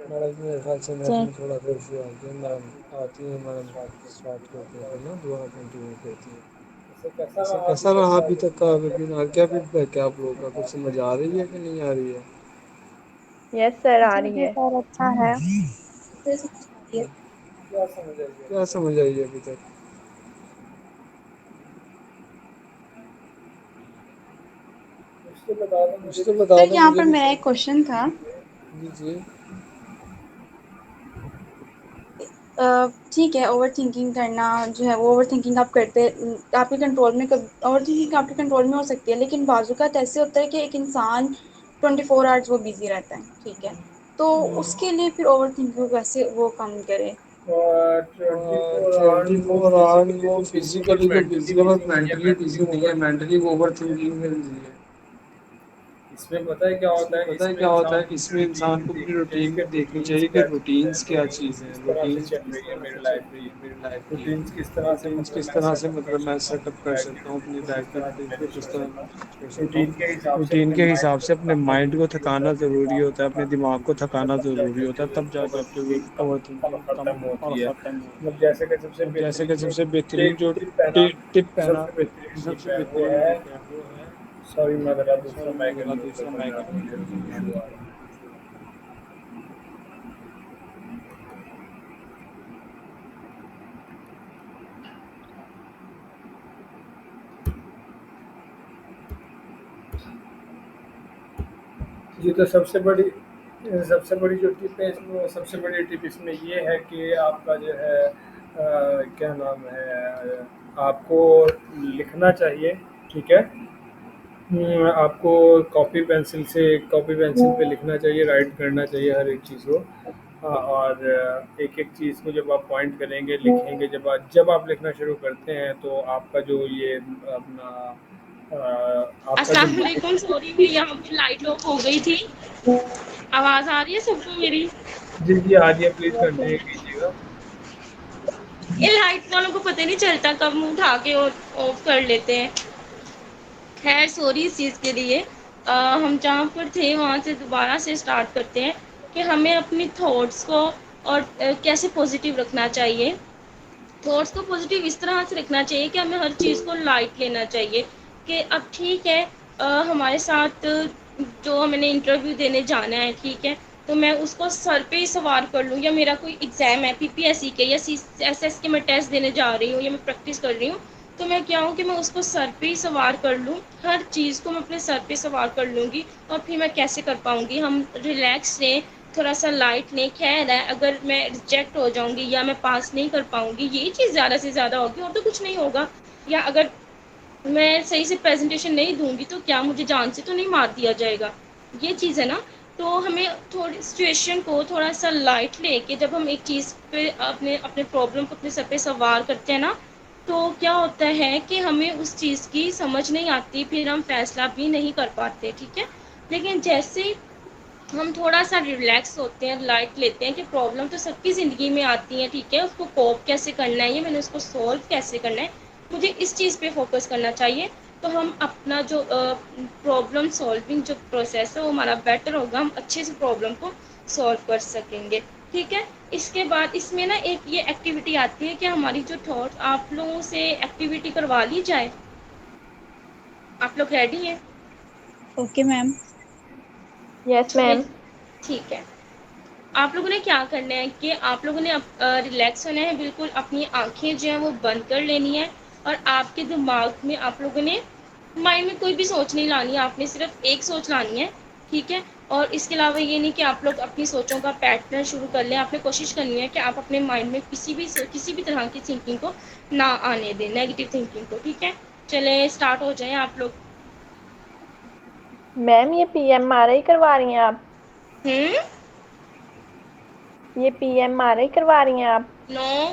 [SPEAKER 3] میرے خیال سے نیٹ میں تھوڑا سا ایشو آ گیا. میڈم آتی ہیں میڈم اسٹارٹ کرتے ہیں پھر نا دوبارہ کنٹینیو کرتی ہیں. ایسا کیسا رہا ابھی تک کا ویبینار؟ کیا فیڈ بیک ہے آپ لوگوں کا؟ کچھ سمجھ آ رہی ہے کہ نہیں آ رہی ہے؟
[SPEAKER 4] یس سر آ
[SPEAKER 5] جی
[SPEAKER 4] رہی
[SPEAKER 5] جی
[SPEAKER 4] ہے.
[SPEAKER 5] سر اچھا ہے.
[SPEAKER 3] کیا سمجھ آئی ہے ابھی تک؟ کچھ تو بتا
[SPEAKER 5] سر
[SPEAKER 3] دو
[SPEAKER 5] یہاں
[SPEAKER 3] مجھے
[SPEAKER 5] پر
[SPEAKER 3] بھی.
[SPEAKER 5] میرا ایک کوشچن تھا.
[SPEAKER 3] جی جی.
[SPEAKER 5] ٹھیک ہے اوور تھنکنگ کرنا جو ہے وہ اوور تھنکنگ آپ کرتے آپ کے کنٹرول میں اوور تھنکنگ آپ کے کنٹرول میں ہو سکتی ہے لیکن بعض اوقات ایسے ہوتا ہے کہ ایک انسان 24 آورس وہ بزی رہتا ہے. ٹھیک ہے تو اس کے لیے پھر اوور تھنکنگ کیسے وہ کم کرے.
[SPEAKER 3] 24 آور وہ فزیکلی تو بزی ہے بس مینٹلی بزی نہیں ہے. مینٹلی وہ اوور تھنکنگ میں بزی ہے.
[SPEAKER 1] اس میں پتہ ہے کیا
[SPEAKER 3] اس
[SPEAKER 1] ہوتا
[SPEAKER 3] میں
[SPEAKER 1] ہے،
[SPEAKER 3] پتہ
[SPEAKER 1] اس
[SPEAKER 3] ہے
[SPEAKER 1] میں
[SPEAKER 3] کیا ہوتا
[SPEAKER 1] انسان
[SPEAKER 3] ہے،
[SPEAKER 1] کو
[SPEAKER 3] اس
[SPEAKER 1] اپنی
[SPEAKER 3] میں
[SPEAKER 1] روٹین
[SPEAKER 3] انسان
[SPEAKER 1] میں
[SPEAKER 3] کو اپنی
[SPEAKER 1] دیکھنی چاہیے
[SPEAKER 3] روٹین
[SPEAKER 1] کہ
[SPEAKER 3] میں دیکھنی
[SPEAKER 1] روٹینس
[SPEAKER 3] چاہیے کہ
[SPEAKER 1] کیا چیز ہے،
[SPEAKER 3] روٹینس کیا
[SPEAKER 1] روٹینس
[SPEAKER 3] چیز ہے،
[SPEAKER 1] کس طرح سے
[SPEAKER 3] روٹینس
[SPEAKER 1] چل
[SPEAKER 3] کس
[SPEAKER 1] رہی ہے
[SPEAKER 3] طرح
[SPEAKER 1] میری
[SPEAKER 3] سے چل
[SPEAKER 1] لائف
[SPEAKER 3] رہی
[SPEAKER 1] کی،
[SPEAKER 3] ہے میری لائف کی،
[SPEAKER 1] روٹینس کس طرح سے
[SPEAKER 3] روٹینس
[SPEAKER 1] مطلب
[SPEAKER 3] کس
[SPEAKER 1] میں
[SPEAKER 3] طرح سے
[SPEAKER 1] سیٹ اپ کر
[SPEAKER 3] مطلب میں
[SPEAKER 1] سکتا ہوں
[SPEAKER 3] سیٹ اپ
[SPEAKER 1] اپنی
[SPEAKER 3] کر
[SPEAKER 1] لائف کی
[SPEAKER 3] سکتا ہوں اپنی
[SPEAKER 1] روٹین کو
[SPEAKER 3] لائف
[SPEAKER 1] کس
[SPEAKER 3] کی
[SPEAKER 1] طرح سے
[SPEAKER 3] روٹین کو
[SPEAKER 1] مینیج
[SPEAKER 3] کس
[SPEAKER 1] کر
[SPEAKER 3] طرح
[SPEAKER 1] سکتا ہوں.
[SPEAKER 3] مینیج کر سکتا ہوں.
[SPEAKER 1] روٹین کے حساب سے
[SPEAKER 3] روٹین
[SPEAKER 1] اپنے
[SPEAKER 3] کے
[SPEAKER 1] مائنڈ
[SPEAKER 3] حساب
[SPEAKER 1] کو
[SPEAKER 3] سے اپنے
[SPEAKER 1] تھکانا
[SPEAKER 3] مائنڈ کو
[SPEAKER 1] ضروری ہوتا ہے،
[SPEAKER 3] تھکانا
[SPEAKER 1] اپنے
[SPEAKER 3] ضروری
[SPEAKER 1] دماغ کو
[SPEAKER 3] ہوتا ہے، اپنے
[SPEAKER 1] تھکانا
[SPEAKER 3] دماغ کو
[SPEAKER 1] ضروری ہوتا ہے،
[SPEAKER 3] تھکانا
[SPEAKER 1] تب جا
[SPEAKER 3] ضروری
[SPEAKER 1] کر
[SPEAKER 3] ہوتا
[SPEAKER 1] کے
[SPEAKER 3] ہے،
[SPEAKER 1] وہ
[SPEAKER 3] تب جا
[SPEAKER 1] اوور
[SPEAKER 3] کر کے وہ
[SPEAKER 1] تھنکنگ
[SPEAKER 3] اوور
[SPEAKER 1] کم
[SPEAKER 3] تھنکنگ کم
[SPEAKER 1] ختم
[SPEAKER 3] اور
[SPEAKER 1] ہوتی ہے.
[SPEAKER 3] ختم ہوتی
[SPEAKER 1] مطلب
[SPEAKER 3] ہے.
[SPEAKER 1] جیسے کہ سب سے
[SPEAKER 3] جیسے کہ
[SPEAKER 1] بہترین
[SPEAKER 3] سب
[SPEAKER 1] جو
[SPEAKER 3] سے بہترین جو
[SPEAKER 1] ٹپ ہے نا،
[SPEAKER 3] ٹپ ہے
[SPEAKER 1] سب
[SPEAKER 3] نا،
[SPEAKER 1] سے بہترین
[SPEAKER 3] سب
[SPEAKER 1] ٹپ
[SPEAKER 3] سے
[SPEAKER 1] ہے وہ
[SPEAKER 3] بہترین
[SPEAKER 1] ہے،
[SPEAKER 3] ٹپ ہے وہ ہے.
[SPEAKER 1] سوری میں ذرا دوسرا
[SPEAKER 3] سوری میں
[SPEAKER 1] مائک
[SPEAKER 3] ذرا
[SPEAKER 1] میوٹ
[SPEAKER 3] دوسرا
[SPEAKER 1] کرتا ہوں،
[SPEAKER 3] مائک
[SPEAKER 1] یہاں پہ
[SPEAKER 3] میوٹ
[SPEAKER 1] مجھے
[SPEAKER 3] کرتا ہوں، یہاں
[SPEAKER 1] ایشو
[SPEAKER 3] پہ
[SPEAKER 1] آ رہا ہے.
[SPEAKER 3] مجھے ایشو آ رہا ہے.
[SPEAKER 1] جی تو سب سے بڑی جو ٹپ ہے اس میں، سب سے بڑی ٹپ اس میں یہ ہے کہ آپ کا جو ہے کیا نام ہے، آپ کو لکھنا چاہیے. ٹھیک ہے، آپ کو کاپی پینسل پہ لکھنا چاہیے، رائٹ کرنا چاہیے ہر ایک چیز کو. اور ایک ایک چیز کو جب آپ پوائنٹ کریں گے لکھیں گے، جب آپ لکھنا شروع کرتے ہیں تو آپ کا جو یہ اپنا آپ کا جو
[SPEAKER 2] السلام
[SPEAKER 1] مائنڈ.
[SPEAKER 2] علیکم. سوری میری یہاں پہ لائٹ آف ہو گئی تھی. آواز آ رہی ہے سب کو میری؟
[SPEAKER 1] جی جی آ جائیے پلیز کنٹینیو کیجیے گا.
[SPEAKER 2] یہ لائٹ والوں کو پتہ نہیں چلتا کب منہ اٹھا کے اور آف کر لیتے ہیں. خیر سوری اس چیز کے لیے. ہم جہاں پر تھے وہاں سے دوبارہ سے اسٹارٹ کرتے ہیں کہ ہمیں اپنی تھاٹس کو اور کیسے پازیٹیو رکھنا چاہیے. تھاٹس کو پازیٹیو اس طرح سے رکھنا چاہیے کہ ہمیں ہر چیز کو لائٹ لینا چاہیے. کہ اب ٹھیک ہے ہمارے ساتھ جو میں نے انٹرویو دینے جانا ہے، ٹھیک ہے، تو میں اس کو سر پہ ہی سوار کر لوں، یا میرا کوئی ایگزام ہے پی پی ایس سی کے یا ایس ایس کے میں ٹیسٹ دینے جا رہی ہوں یا میں پریکٹس کر رہی ہوں، تو میں کیا ہوں کہ میں اس کو سر پہ ہی سوار کر لوں. ہر چیز کو میں اپنے سر پہ سوار کر لوں گی اور پھر میں کیسے کر پاؤں گی. ہم ریلیکس رہیں، تھوڑا سا لائٹ لیں. خیر ہے اگر میں ریجیکٹ ہو جاؤں گی یا میں پاس نہیں کر پاؤں گی، یہی چیز زیادہ سے زیادہ ہوگی اور تو کچھ نہیں ہوگا. یا اگر میں صحیح سے پریزنٹیشن نہیں دوں گی تو کیا مجھے جان سے تو نہیں مار دیا جائے گا. یہ چیز ہے نا. تو ہمیں تھوڑی سچویشن کو تھوڑا سا لائٹ لے کے جب ہم ایک چیز پہ اپنے پرابلم کو اپنے سر پہ سوار کرتے ہیں نا، تو کیا ہوتا ہے کہ ہمیں اس چیز کی سمجھ نہیں آتی، پھر ہم فیصلہ بھی نہیں کر پاتے. ٹھیک ہے، لیکن جیسے ہم تھوڑا سا ریلیکس ہوتے ہیں، لائٹ لیتے ہیں کہ پرابلم تو سب کی زندگی میں آتی ہیں، ٹھیک ہے، اس کو کوپ کیسے کرنا ہے، یہ میں نے اس کو سولو کیسے کرنا ہے، مجھے اس چیز پہ فوکس کرنا چاہیے. تو ہم اپنا جو پرابلم سولونگ جو پروسیس ہے وہ ہمارا بیٹر ہوگا، ہم اچھے سے پرابلم کو سولو کر سکیں گے. ٹھیک ہے. اس کے بعد اس میں نا ایک یہ ایکٹیویٹی آتی ہے کہ ہماری جو تھاٹ آپ لوگوں سے ایکٹیویٹی کروا لی جائے. آپ لوگ ریڈی ہیں؟
[SPEAKER 5] Okay ma'am.
[SPEAKER 4] یس
[SPEAKER 2] چلیے
[SPEAKER 4] میم.
[SPEAKER 2] ٹھیک ہے. آپ لوگوں نے کیا کرنا ہے کہ آپ لوگوں نے ریلیکس ہونا ہے، بالکل اپنی آنکھیں جو ہیں وہ بند کر لینی ہے، اور آپ کے دماغ میں آپ لوگوں نے مائنڈ میں کوئی بھی سوچ نہیں لانی ہے، آپ نے صرف ایک سوچ لانی ہے. ٹھیک ہے. اور اس کے علاوہ یہ نہیں کہ آپ لوگ اپنی سوچوں کا پیٹرن شروع کر لیں. آپ نے کوشش کرنی ہے کہ آپ اپنے مائنڈ میں کسی بھی طرح کی تھنکنگ کو نہ آنے دیں، نیگیٹو تھنکنگ کو. ٹھیک ہے. چلیں اسٹارٹ ہو جائیں آپ لوگ.
[SPEAKER 4] میم یہ پی ایم آر آئی کروا رہی ہیں آپ؟
[SPEAKER 2] ہوں.
[SPEAKER 4] یہ پی ایم آر آئی کروا رہی ہیں آپ؟
[SPEAKER 2] نو.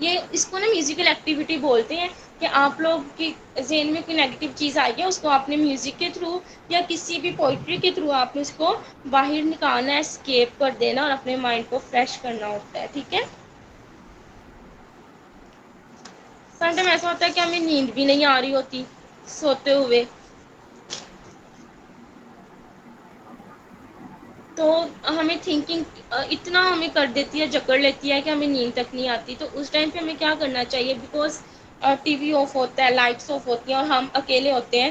[SPEAKER 2] یہ اس کو نا میوزیکل ایکٹیویٹی بولتے ہیں، کہ آپ لوگ کی ذہن میں کوئی نیگیٹو چیز آئی ہے، اس کو آپ نے میوزک کے تھرو یا کسی بھی پوئٹری کے تھرو آپ نے اس کو باہر نکالنا ہے، اسکیپ کر دینا اور اپنے مائنڈ کو فریش کرنا ہوتا ہے. ٹھیک ہے. سم ٹائم ایسا ہوتا ہے کہ ہمیں نیند بھی نہیں آ رہی ہوتی سوتے ہوئے، تو ہمیں تھنکنگ اتنا ہمیں کر دیتی ہے، جکڑ لیتی ہے کہ ہمیں نیند تک نہیں آتی. تو اس ٹائم پہ ہمیں کیا کرنا چاہیے، بیکاز ٹی وی آف ہوتا ہے، لائٹس آف ہوتی ہیں اور ہم اکیلے ہوتے ہیں.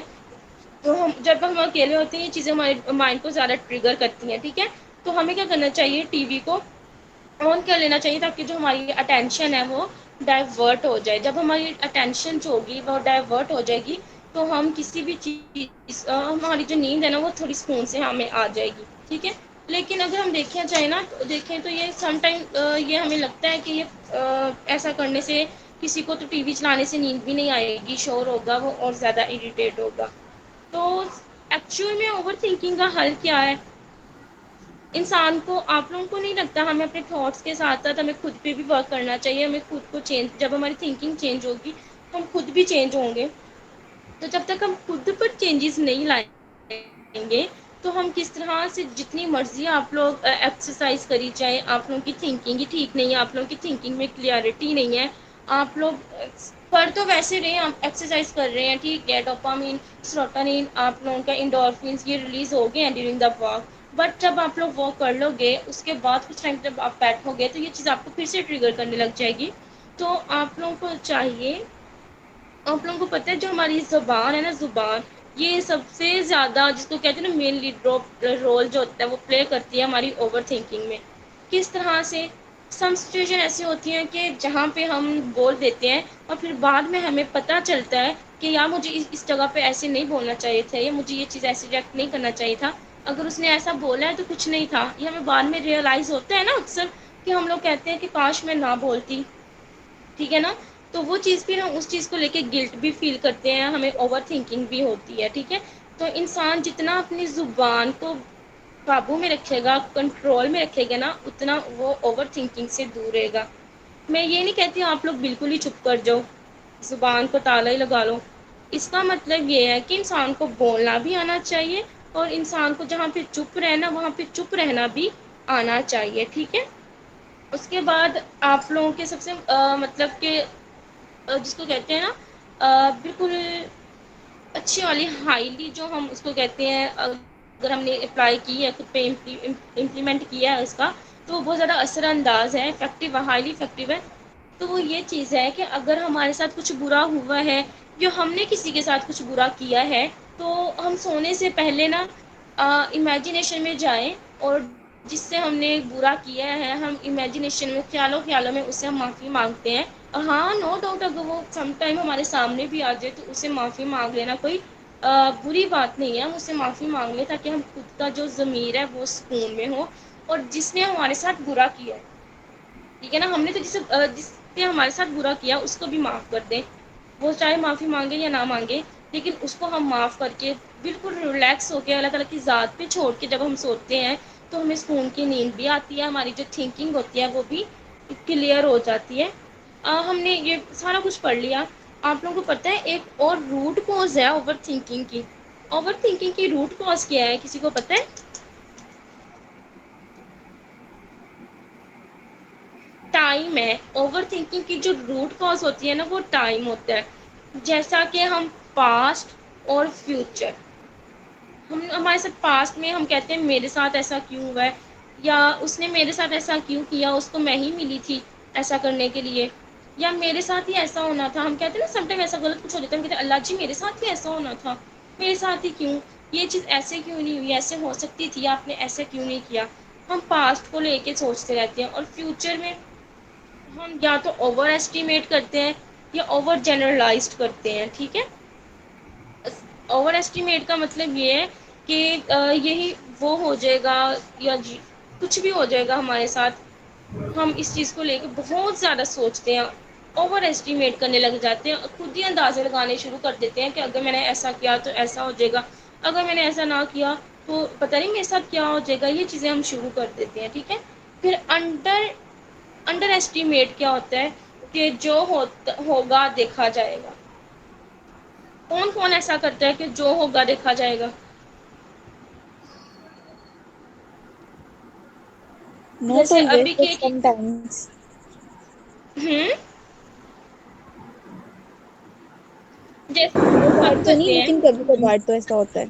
[SPEAKER 2] تو جب ہم اکیلے ہوتے ہیں یہ چیزیں ہمارے مائنڈ کو زیادہ ٹریگر کرتی ہیں. ٹھیک ہے. تو ہمیں کیا کرنا چاہیے، ٹی وی کو آن کر لینا چاہیے تاکہ جو ہماری اٹینشن ہے وہ ڈائیورٹ ہو جائے. جب ہماری اٹینشن جو ہوگی وہ ڈائیورٹ ہو جائے گی تو ہم کسی بھی چیز ہماری جو نیند ہے نا وہ تھوڑی سکون سے ہمیں آ جائے گی. ٹھیک ہے. لیکن اگر ہم دیکھیں چاہیں نا دیکھیں تو یہ سم ٹائم یہ ہمیں لگتا ہے کہ یہ ایسا کرنے سے کسی کو تو ٹی وی چلانے سے نیند بھی نہیں آئے گی، شور ہوگا وہ اور زیادہ اریٹیٹ ہوگا. تو ایکچوئل میں اوور تھنکنگ کا حل کیا ہے؟ انسان کو، آپ لوگوں کو نہیں لگتا ہمیں اپنے تھاٹس کے ساتھ ساتھ ہمیں خود پہ بھی ورک کرنا چاہیے، ہمیں خود کو چینج، جب ہماری تھنکنگ چینج ہوگی تو ہم خود بھی چینج ہوں گے. تو جب تک ہم خود پر چینجز نہیں لائیں گے تو ہم کس طرح سے، جتنی مرضی آپ لوگ ایکسرسائز کری جائیں، آپ لوگوں کی تھنکنگ ہی ٹھیک نہیں ہے، آپ لوگوں کی تھنکنگ میں کلیئرٹی نہیں ہے. آپ لوگ پر تو ویسے رہے، آپ ایکسرسائز کر رہے ہیں ٹھیک ہے، ڈوپامین سروٹونین آپ لوگوں کا انڈورفنس یہ ریلیز ہو گئے ہیں ڈیورنگ دا واک. بٹ جب آپ لوگ واک کر لو گے اس کے بعد کچھ ٹائم جب آپ بیٹھو گے تو یہ چیز آپ کو پھر سے ٹریگر کرنے لگ جائے گی. تو آپ لوگوں کو چاہیے، آپ لوگوں کو پتہ ہے جو ہماری زبان ہے نا، زبان یہ سب سے زیادہ جس کو کہتے ہیں نا مین لیڈ رول جو ہوتا ہے وہ پلے کرتی ہے ہماری اوور تھنکنگ میں. کس طرح سے؟ سم سچویشن ایسی ہوتی ہیں کہ جہاں پہ ہم بول دیتے ہیں اور پھر بعد میں ہمیں پتہ چلتا ہے کہ یار مجھے اس جگہ پہ ایسے نہیں بولنا چاہیے تھا، یا مجھے یہ چیز ایسے ریئیکٹ نہیں کرنا چاہیے تھا. اگر اس نے ایسا بولا ہے تو کچھ نہیں تھا، یہ ہمیں بعد میں ریئلائز ہوتا ہے نا اکثر، کہ ہم لوگ کہتے ہیں کہ کاش میں نہ بولتی. ٹھیک ہے نا. تو وہ چیز پھر ہم اس چیز کو لے کے گلٹ بھی فیل کرتے ہیں، ہمیں اوور تھنکنگ بھی ہوتی ہے. ٹھیک ہے. تو انسان جتنا اپنی زبان کو قابو میں رکھے گا، کنٹرول میں رکھے گا نا، اتنا وہ اوور تھنکنگ سے دور رہے گا. میں یہ نہیں کہتی آپ لوگ بالکل ہی چپ کر جاؤ، زبان کو تالا ہی لگا لو. اس کا مطلب یہ ہے کہ انسان کو بولنا بھی آنا چاہیے اور انسان کو جہاں پہ چپ رہنا وہاں پہ چپ رہنا بھی آنا چاہیے. ٹھیک ہے. اس کے بعد آپ لوگوں کے سب سے مطلب کہ جس کو کہتے ہیں نا بالکل اچھی والی ہائیلی جو ہم اس کو کہتے ہیں، اگر ہم نے اپلائی کی ہے خود پہ امپلیمنٹ کیا ہے اس کا، تو وہ بہت زیادہ اثر انداز ہے، افیکٹو ہے، ہائیلی افیکٹو ہے. تو وہ یہ چیز ہے کہ اگر ہمارے ساتھ کچھ برا ہوا ہے، جو ہم نے کسی کے ساتھ کچھ برا کیا ہے، تو ہم سونے سے پہلے نا امیجنیشن میں جائیں اور جس سے ہم نے برا کیا ہے ہم امیجنیشن میں خیالوں میں اس سے ہم معافی مانگتے ہیں. ہاں نو ڈاؤٹ اگر وہ سم ٹائم ہمارے سامنے بھی آ جائے تو اسے معافی مانگ لینا کوئی بری بات نہیں ہے. ہم اس سے معافی مانگ لیں تاکہ ہم خود کا جو ضمیر ہے وہ سکون میں ہو. اور جس نے ہمارے ساتھ برا کیا ہے، ٹھیک ہے نا، ہم نے تو جس نے ہمارے ساتھ برا کیا اس کو بھی معاف کر دیں، وہ چاہے معافی مانگے یا نہ مانگے، لیکن اس کو ہم معاف کر کے بالکل ریلیکس ہو کے اللہ تعالیٰ کی ذات پہ چھوڑ کے جب ہم سوتے ہیں تو ہمیں سکون کی نیند بھی آتی ہے، ہماری جو تھنکنگ ہوتی ہے وہ بھی کلیئر ہو جاتی ہے. ہم نے یہ سارا کچھ پڑھ لیا. آپ لوگوں کو پتہ ہے ایک اور روٹ کوز ہے اوور تھنکنگ کی. اوور تھنکنگ کی روٹ کوز کیا ہے، کسی کو پتہ ہے؟ ٹائم ہے. اوور تھنکنگ کی جو روٹ کاز ہوتی ہے نا وہ ٹائم ہوتا ہے. جیسا کہ ہم پاسٹ اور فیوچر، ہمارے ساتھ پاسٹ میں ہم کہتے ہیں میرے ساتھ ایسا کیوں ہوا ہے، یا اس نے میرے ساتھ ایسا کیوں کیا، اس کو میں ہی ملی تھی ایسا کرنے کے لیے، یا میرے ساتھ ہی ایسا ہونا تھا. ہم کہتے ہیں نا سم ٹائم ایسا غلط کچھ ہو جاتا ہے، ہم کہتے ہیں اللہ جی میرے ساتھ ہی ایسا ہونا تھا، میرے ساتھ ہی کیوں، یہ چیز ایسے کیوں نہیں ہوئی، ایسے ہو سکتی تھی، آپ نے ایسا کیوں نہیں کیا. ہم پاسٹ کو لے کے سوچتے رہتے ہیں. اور فیوچر میں ہم یا تو اوور ایسٹیمیٹ کرتے ہیں یا اوور جنرلائزڈ کرتے ہیں. ٹھیک ہے. اوور ایسٹیمیٹ کا مطلب یہ ہے کہ یہی وہ ہو جائے گا یا جی کچھ بھی ہو جائے گا ہمارے ساتھ، ہم اس چیز کو لے کے بہت زیادہ سوچتے ہیں، اوور ایسٹیمیٹ کرنے لگ جاتے ہیں، خود ہی اندازے لگانے شروع کر دیتے ہیں کہ اگر میں نے ایسا کیا تو ایسا ہو جائے گا، اگر میں نے ایسا نہ کیا تو پتہ نہیں میرے ساتھ کیا ہو جائے گا. یہ چیزیں ہم شروع کر دیتے ہیں. ٹھیک ہے. پھر انڈر ایسٹیمیٹ کیا ہوتا ہے؟ کہ جو ہوگا دیکھا جائے گا. کون کون ایسا کرتا ہے کہ جو ہوگا دیکھا جائے گا؟
[SPEAKER 4] Not
[SPEAKER 2] جیسے
[SPEAKER 4] always,
[SPEAKER 2] ابھی
[SPEAKER 4] but
[SPEAKER 2] کے
[SPEAKER 4] sometimes.
[SPEAKER 2] جیسے
[SPEAKER 4] ہر بار
[SPEAKER 2] سب
[SPEAKER 4] تو نہیں،
[SPEAKER 2] کرتے ہیں.
[SPEAKER 4] لیکن کبھی کبھار تو ایسا ہوتا ہے.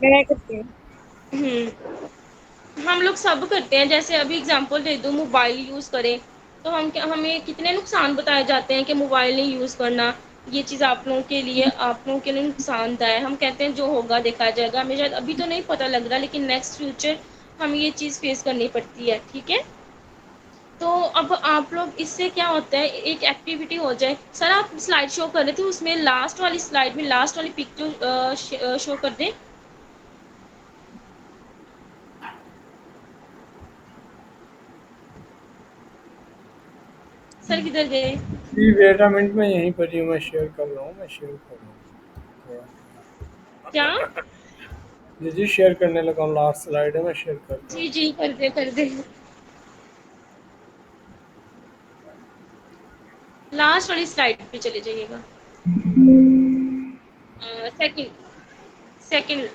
[SPEAKER 2] ہم لوگ سب کرتے ہیں. جیسے ابھی اگزامپل دے دوں، موبائل یوز کریں تو ہمیں کتنے نقصان بتائے جاتے ہیں کہ موبائل نہیں یوز کرنا، یہ چیز آپ لوگوں کے لیے نقصان دہ ہے. ہم کہتے ہیں جو ہوگا دیکھا جائے گا. ہمیں شاید ابھی تو نہیں پتہ لگ رہا، لیکن نیکسٹ فیوچر ہمیں یہ چیز فیس کرنی پڑتی ہے. ٹھیک ہے، تو اب آپ لوگ اس سے کیا ہوتا ہے، ایک ایکٹیویٹی ہو جائے. سر آپ سلائڈ شو کر رہے تھے، اس میں لاسٹ والی سلائڈ میں لاسٹ والی پک شو کر دیں. سر کدھر گئے؟
[SPEAKER 1] جی ویٹ اے منٹ، میں یہیں پر ہی ہوں، میں شیئر کر رہا ہوں، تھوڑا
[SPEAKER 2] کیا؟
[SPEAKER 1] جی شیئر کرنے لگا ہوں. لاسٹ سلائڈ ہے، میں شیئر کرتا ہوں.
[SPEAKER 2] جی جی، کر دے کر دے. لاسٹ والی سلائڈ پہ چلے جائیے گا. سیکنڈ.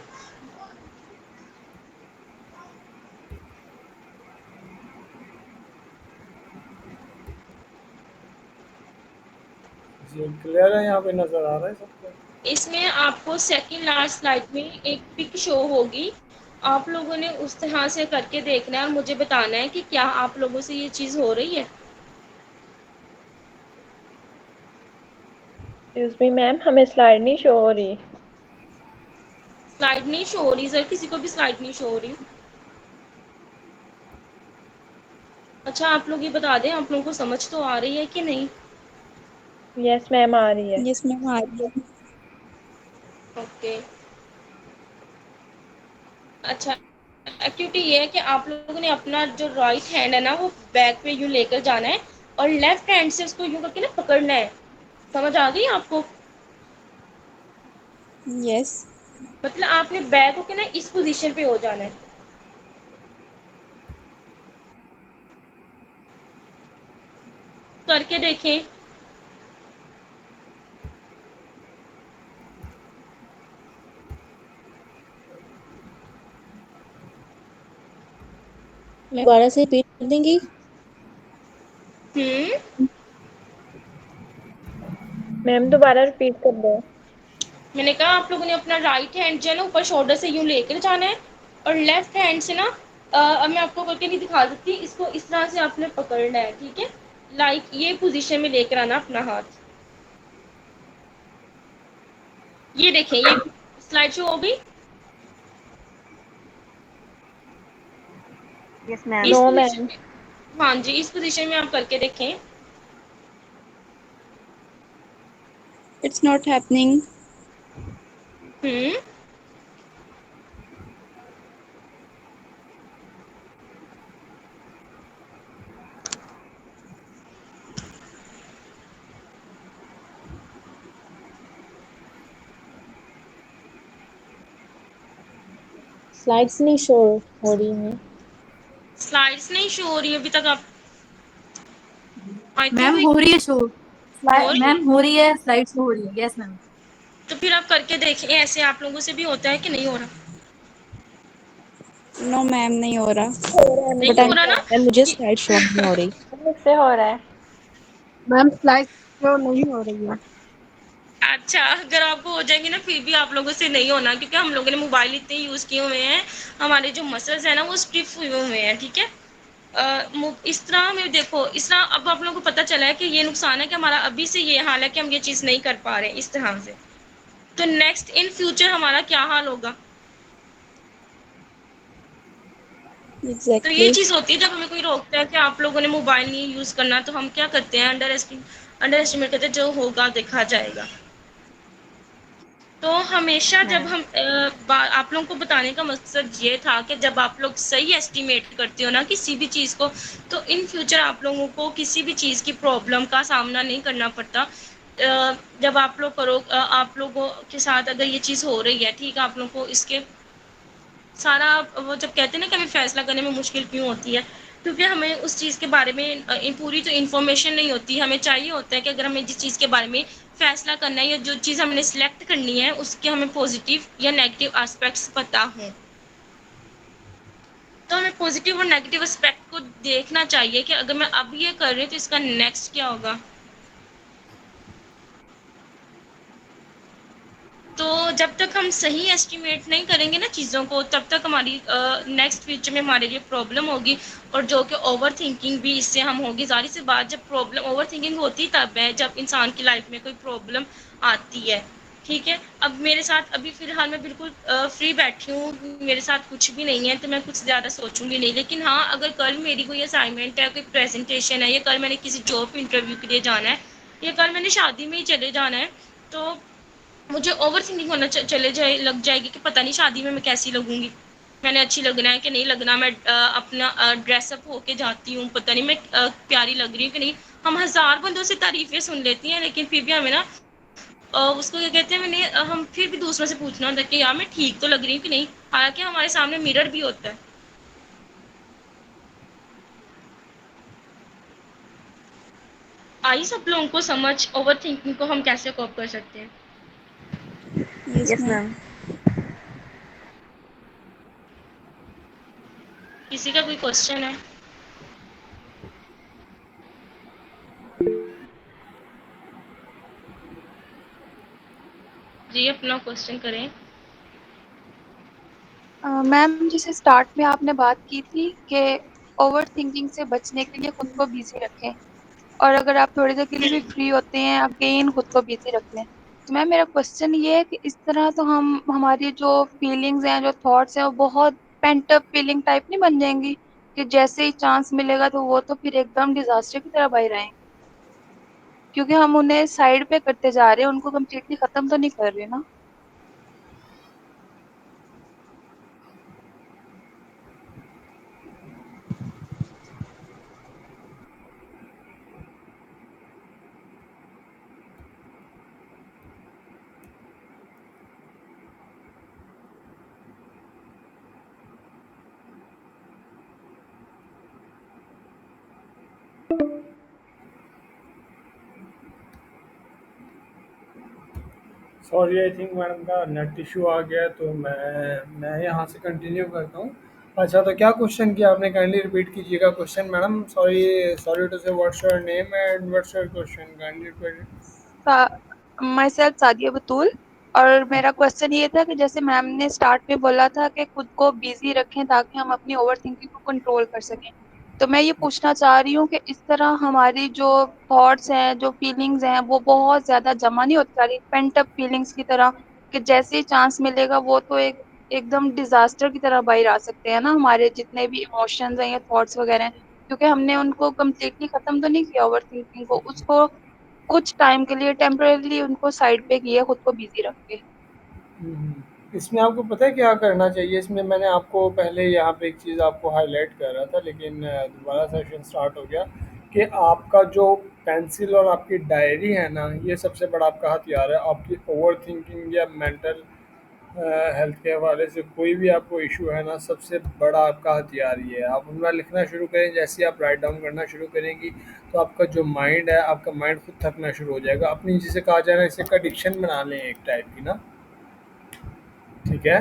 [SPEAKER 1] جی کلیئر ہے، یہاں پہ نظر آ رہا ہے سب کو؟
[SPEAKER 2] اس میں آپ کو سیکنڈ لاسٹ سلائڈ میں ایک پک شو ہوگی. آپ لوگوں نے اس طرح سے کر کے دیکھنا ہے اور مجھے بتانا ہے کہ کیا آپ لوگوں سے یہ چیز ہو رہی ہے.
[SPEAKER 4] ایکسکیوز می میم، ہمیں سلائڈ نہیں شو ہو رہی.
[SPEAKER 2] سلائڈ نہیں شو ہو رہی سر، کسی کو بھی سلائڈ نہیں شو ہو رہی. اچھا آپ لوگ یہ بتا دیں، آپ لوگوں کو سمجھ تو آ رہی ہے کہ نہیں؟
[SPEAKER 4] یس میم، آ رہی ہے.
[SPEAKER 5] یس میم آ رہی ہے.
[SPEAKER 2] اوکے. اچھا، ایکٹیویٹی یہ ہے کہ آپ لوگوں نے اپنا جو رائٹ ہینڈ ہے نا، وہ بیک پہ یوں لے کر جانا ہے اور لیفٹ ہینڈ سے اس کو یوں کر کے نا پکڑنا ہے. سمجھ آ گئی آپ کو؟
[SPEAKER 5] یس.
[SPEAKER 2] مطلب آپ نے بیک ہو کے نا اس پوزیشن پہ ہو جانا ہے. کر کے دیکھیں.
[SPEAKER 4] میں دوبارہ سے ریپیٹ کر دیں گی.
[SPEAKER 2] ہوں
[SPEAKER 4] میم دوبارہ رپیٹ کر دو.
[SPEAKER 2] میں نے کہا آپ لوگوں نے اپنا رائٹ ہینڈ جو ہے نا اوپر شولڈر سے یوں لے کر جانا ہے اور لیفٹ ہینڈ سے نا اب میں آپ کو کر کے نہیں دکھا سکتی، اس کو اس طرح سے آپ نے پکڑنا ہے. ٹھیک ہے، لائک یہ پوزیشن میں لے کر آنا اپنا ہاتھ. یہ دیکھیں، یہ سلائڈ شو ہوگی.
[SPEAKER 4] یس میم.
[SPEAKER 2] اس
[SPEAKER 4] نو
[SPEAKER 2] پوزیشن
[SPEAKER 4] میم.
[SPEAKER 2] میں، ہاں جی اس پوزیشن میں آپ کر کے دیکھیں.
[SPEAKER 5] It's not happening.
[SPEAKER 2] ہوں
[SPEAKER 4] سلائڈس نہیں شو ہو رہی ہیں.
[SPEAKER 2] سلائڈس نہیں شو ہو رہی ابھی تک. آپ آئی
[SPEAKER 6] میم
[SPEAKER 2] تھنک
[SPEAKER 6] ہو رہی ہے شو.
[SPEAKER 2] ہو رہی ہے.
[SPEAKER 6] میم ہو رہی ہے، سلائڈ شو ہو رہی ہے. یس میم.
[SPEAKER 2] تو پھر آپ کر کے دیکھیں، ایسے آپ لوگوں سے بھی ہوتا ہے کہ نہیں ہو رہا؟
[SPEAKER 5] نو میم نہیں ہو رہا.
[SPEAKER 2] نہیں ہو رہا نا؟
[SPEAKER 4] مجھے سلائڈ شو نہیں ہو رہی. مجھ سے ہو رہا ہے.
[SPEAKER 6] میم سلائڈ شو نہیں ہو رہی ہے.
[SPEAKER 2] اچھا، اگر آپ کو ہو جائیں گی نا پھر بھی آپ لوگوں سے نہیں ہونا، کیونکہ ہم لوگوں نے موبائل اتنے یوز کیے ہوئے ہیں، ہمارے جو مسلز ہیں نا وہ اسٹف ہوئے ہوئے ہیں. ٹھیک ہے، اس طرح میں دیکھو، اس طرح اب آپ لوگوں کو پتہ چلا ہے کہ یہ نقصان ہے کہ ہمارا ابھی سے یہ حال ہے کہ ہم یہ چیز نہیں کر پا رہے ہیں اس طرح سے. تو نیکسٹ ان فیوچر ہمارا کیا حال ہوگا؟ تو یہ
[SPEAKER 5] ایگزیکٹلی.
[SPEAKER 2] چیز ہوتی ہے جب ہمیں کوئی روکتا ہے کہ آپ لوگوں نے موبائل نہیں یوز کرنا، تو ہم کیا کرتے ہیں، انڈر ایسٹیمیٹ کرتے ہیں، جو ہوگا دیکھا جائے گا. تو ہمیشہ جب ہم آپ لوگوں کو بتانے کا مقصد یہ تھا کہ جب آپ لوگ صحیح ایسٹیمیٹ کرتے ہو نا کسی بھی چیز کو، تو ان فیوچر آپ لوگوں کو کسی بھی چیز کی پرابلم کا سامنا نہیں کرنا پڑتا. جب آپ لوگ آپ لوگوں کے ساتھ اگر یہ چیز ہو رہی ہے، ٹھیک ہے، آپ لوگوں کو اس کے سارا وہ جب کہتے ہیں نا کہ ہمیں فیصلہ کرنے میں مشکل کیوں ہوتی ہے، کیونکہ ہمیں اس چیز کے بارے میں پوری تو انفارمیشن نہیں ہوتی. ہمیں چاہیے ہوتا ہے کہ اگر ہمیں جس چیز کے بارے میں فیصلہ کرنا ہے یا جو چیز ہم نے سلیکٹ کرنی ہے اس کے ہمیں پازیٹیو یا نیگیٹو اسپیکٹس پتہ ہوں. تو ہمیں پازیٹیو اور نیگیٹو اسپیکٹ کو دیکھنا چاہیے کہ اگر میں اب یہ کر رہی ہوں تو اس کا نیکسٹ کیا ہوگا. تو جب تک ہم صحیح ایسٹیمیٹ نہیں کریں گے نا چیزوں کو تب تک ہماری نیکسٹ فیوچر میں ہمارے لیے پرابلم ہوگی. اور جو کہ اوور تھنکنگ بھی اس سے ہم ہوگی. ظاہر سی بات جب پرابلم اوور تھنکنگ ہوتی تب ہے جب انسان کی لائف میں کوئی پرابلم آتی ہے. ٹھیک ہے. اب میرے ساتھ ابھی فی الحال میں بالکل فری بیٹھی ہوں, میرے ساتھ کچھ بھی نہیں ہے تو میں کچھ زیادہ سوچوں گی نہیں. لیکن ہاں اگر کل میری کوئی اسائنمنٹ ہے, کوئی پریزنٹیشن ہے, یا کل میں نے کسی جاب انٹرویو کے لیے جانا ہے, یا کل میں نے شادی میں ہی چلے جانا ہے, تو مجھے اوور تھنکنگ ہونا لگ جائے گی کہ پتہ نہیں شادی میں کیسی لگوں گی, میں نے اچھی لگنا ہے کہ نہیں لگنا, میں اپنا ڈریس اپ ہو کے جاتی ہوں, پتہ نہیں میں پیاری لگ رہی ہوں کہ نہیں. ہم ہزار بندوں سے تعریفیں سن لیتی ہیں لیکن پھر بھی ہمیں نا اس کو کیا کہتے ہیں, ہم پھر بھی دوسروں سے پوچھنا ہوتا ہے کہ یار میں ٹھیک تو لگ رہی ہوں کہ نہیں, حالانکہ ہمارے سامنے مرر بھی ہوتا ہے. آئی سب لوگوں کو سمجھ اوور تھنکنگ کو ہم کیسے کوپ کر سکتے ہیں.
[SPEAKER 5] یس میم.
[SPEAKER 2] کسی کا کوئی کوشچن ہے؟ جی اپنا کوشچن کریں.
[SPEAKER 6] میم جیسے اسٹارٹ میں آپ نے بات کی تھی کہ اوور تھنکنگ سے بچنے کے لیے خود کو بزی رکھیں, اور اگر آپ تھوڑی دیر کے لیے بھی فری ہوتے ہیں اگین خود کو بزی رکھ لیں. تو میم میرا کوشچن یہ ہے کہ اس طرح تو ہم ہماری جو فیلنگز ہیں, جو تھاٹس ہیں, وہ بہت پینٹ اپ فیلنگ ٹائپ نہیں بن جائیں گی کہ جیسے ہی چانس ملے گا تو وہ تو پھر ایک دم ڈیزاسٹر کی طرح باہر آئیں گے, کیونکہ ہم انہیں سائڈ پہ کرتے جا رہے ہیں, ان کو کمپلیٹلی ختم تو نہیں کر رہے نا.
[SPEAKER 1] سوری آئی تھنک میڈم کا نیٹ ایشو آ گیا, تو میں یہاں سے کنٹینیو کرتا ہوں. اچھا تو کیا کوشچن کیا آپ نے, کائنڈلی ریپیٹ کیجیے گا کوشچن میڈم. سوری ٹو سے what's your name and what's your question, kindly repeat.
[SPEAKER 6] Myself Sadia Batool, اور میرا کوشچن یہ تھا کہ جیسے میم نے اسٹارٹ میں بولا تھا کہ خود کو بیزی رکھیں تاکہ ہم اپنی اوور تھنکنگ کو کنٹرول کر سکیں, تو میں یہ پوچھنا چاہ رہی ہوں کہ اس طرح ہماری جو تھاٹس ہیں, جو فیلنگز ہیں, وہ بہت زیادہ جمع نہیں ہوتی جا رہی پینٹ اپ فیلنگس کی طرح, کہ جیسے ہی چانس ملے گا وہ تو ایک دم ڈیزاسٹر کی طرح باہر آ سکتے ہیں نا ہمارے جتنے بھی ایموشنز ہیں یا تھاٹس وغیرہ ہیں, کیونکہ ہم نے ان کو کمپلیٹلی ختم تو نہیں کیا اوور تھنکنگ کو, اس کو کچھ ٹائم کے لیے ٹیمپرریلی ان کو سائڈ پہ کیے خود کو بزی رکھ کے.
[SPEAKER 1] اس میں آپ کو پتہ ہے کیا کرنا چاہیے. اس میں نے آپ کو پہلے یہاں پہ ایک چیز آپ کو ہائی لائٹ کر رہا تھا, لیکن دوبارہ سیشن سٹارٹ ہو گیا, کہ آپ کا جو پینسل اور آپ کی ڈائری ہے نا, یہ سب سے بڑا آپ کا ہتھیار ہے. آپ کی اوور تھنکنگ یا مینٹل ہیلتھ کے حوالے سے کوئی بھی آپ کو ایشو ہے نا, سب سے بڑا آپ کا ہتھیار یہ ہے. آپ ان میں لکھنا شروع کریں, جیسے آپ رائٹ ڈاؤن کرنا شروع کریں گی تو آپ کا جو مائنڈ ہے, آپ کا مائنڈ خود تھکنا شروع ہو جائے گا. اپنی جسے کہا جائے نا, اسے ایڈکشن بنا لیں ایک ٹائپ کی نا, ٹھیک ہے.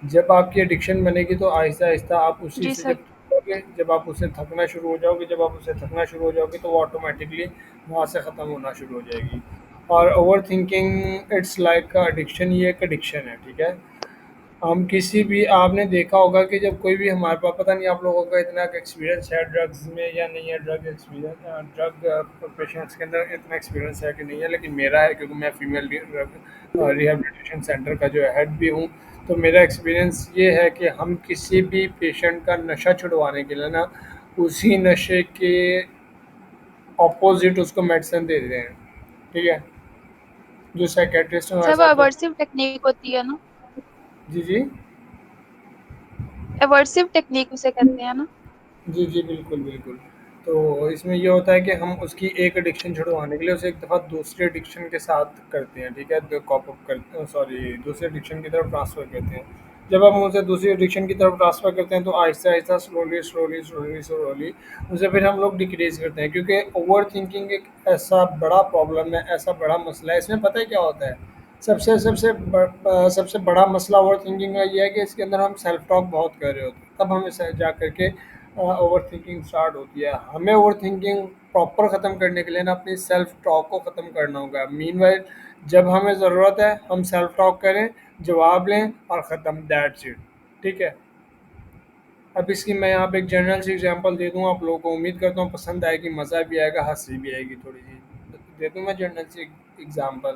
[SPEAKER 1] جب آپ کی ایڈکشن بنے گی تو آہستہ آہستہ آپ اسی
[SPEAKER 6] جی
[SPEAKER 1] سے
[SPEAKER 6] سر.
[SPEAKER 1] جب آپ اسے تھکنا شروع ہو جاؤ گے, جب آپ اسے تھکنا شروع ہو جاؤ گے تو وہ آٹومیٹکلی وہاں سے ختم ہونا شروع ہو جائے گی. اور over thinking it's like addiction, یہ ایک ایڈکشن ہے, ٹھیک ہے. ہم کسی بھی, آپ نے دیکھا ہوگا کہ جب کوئی بھی ہمارے پاس, پتہ نہیں آپ لوگوں کا اتنا ایکسپیرینس ہے ڈرگز میں یا نہیں ہے, ڈرگ پیشنٹس کے اندر اتنا ایکسپیرینس ہے کہ نہیں ہے, لیکن میرا ہے کیونکہ میں فیمیل ریہیبلیٹیشن سینٹر کا جو ہیڈ بھی ہوں. تو میرا ایکسپیرینس یہ ہے کہ ہم کسی بھی پیشنٹ کا نشہ چھڑوانے کے لیے نا, اسی نشے کے اپوزٹ اس کو میڈیسن دے دیتے ہیں, ٹھیک ہے. جو سائیکیٹرسٹ ہمارے
[SPEAKER 6] سر وہ
[SPEAKER 1] ساتھ ہوتے
[SPEAKER 6] ایورسو ٹیکنیک ہوتی ہے نا,
[SPEAKER 1] ہیں, جی جی
[SPEAKER 6] ایورسو ٹیکنیک اسے کہتے ہیں نا.
[SPEAKER 1] جی جی بالکل بالکل. تو اس میں یہ ہوتا ہے کہ ہم اس کی ایک ایڈکشن چھڑوانے کے لیے اسے ایک دفعہ دوسرے ایڈکشن کے ساتھ کرتے ہیں, ٹھیک ہے, کاپ اپ کرتے ہیں, سوری دوسرے ایڈکشن کی طرف ٹرانسفر کرتے ہیں. جب ہم اسے دوسری ایڈکشن کی طرف ٹرانسفر کرتے ہیں تو آہستہ آہستہ سلولی اسے پھر ہم لوگ ڈیکریز کرتے ہیں، کیونکہ اوور تھنکنگ ایک ایسا بڑا پرابلم ہے، ایسا بڑا مسئلہ ہے. اس میں پتہ ہے کیا ہوتا ہے؟ سب سے بڑا مسئلہ اوور تھنکنگ کا یہ ہے کہ اس کے اندر ہم سیلف ٹاک بہت کر رہے ہوتے ہیں، تب ہمیں جا کر کے اوور تھنکنگ اسٹارٹ ہوتی ہے. ہمیں اوور تھنکنگ پراپر ختم کرنے کے لیے نا اپنی سیلف ٹاک کو ختم کرنا ہوگا. مین وائل جب ہمیں ضرورت ہے ہم سیلف ٹاک کریں، جواب لیں اور ختم، دیٹس اٹ. ٹھیک ہے. اب اس کی میں یہاں پہ ایک جنرل سی ایگزامپل دے دوں، آپ لوگوں کو امید کرتا ہوں پسند آئے گی، مزہ بھی آئے گا، ہنسی بھی آئے گی. تھوڑی سی دے دوں میں جنرل سی ایگزامپل.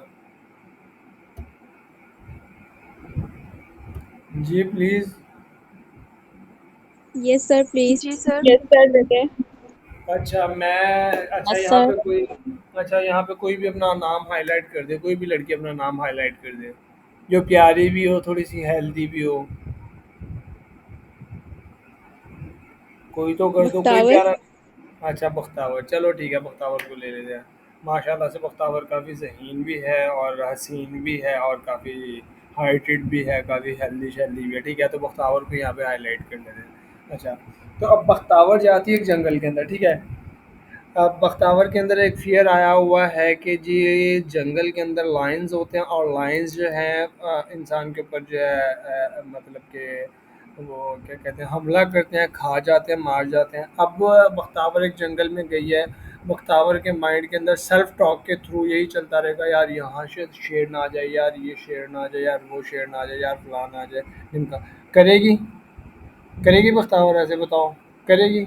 [SPEAKER 1] جی پلیز.
[SPEAKER 4] Yes, sir, please.
[SPEAKER 6] جی سر.
[SPEAKER 5] یس سر بیٹے.
[SPEAKER 1] اچھا
[SPEAKER 4] Yes,
[SPEAKER 1] یہاں
[SPEAKER 4] sir.
[SPEAKER 1] پہ کوئی یہاں پہ کوئی بھی اپنا نام ہائی لائٹ کر دے، کوئی بھی لڑکی اپنا نام ہائی لائٹ کر دے جو پیاری بھی ہو، تھوڑی سی ہیلدی بھی ہو. کوئی تو کر دو، کوئی
[SPEAKER 4] Muktawar.
[SPEAKER 1] پیارا. اچھا بختاور، چلو ٹھیک ہے، بختاور کو لے لیتے ہیں. ماشاء اللہ سے بختاور کافی ذہین بھی ہے اور حسین بھی ہے اور کافی ہائٹڈ بھی ہے، کافی ہیلدی شیلدی بھی ہے. ٹھیک ہے، تو بختاور کو یہاں پہ ہائی لائٹ کر لیتے ہیں. اچھا، تو اب بختاور جاتی ہے ایک جنگل کے اندر. ٹھیک ہے. اب بختاور کے اندر ایک فیئر آیا ہوا ہے کہ جی جنگل کے اندر لائنز ہوتے ہیں اور لائنز جو ہیں انسان کے اوپر جو ہے مطلب کہ وہ کیا کہتے ہیں، حملہ کرتے ہیں، کھا جاتے ہیں، مار جاتے ہیں. اب بختاور ایک جنگل میں گئی ہے. بختاور کے مائنڈ کے اندر سیلف ٹاک کے تھرو یہی چلتا رہے گا، یار یہاں سے شیر نہ آ جائے، یار یہ شیر نہ آ جائے، یار وہ شیر نہ آ جائے، یار فلاں نہ آ جائے. ان کا کرے گی بختاور؟ ایسے بتاؤ، کرے گی؟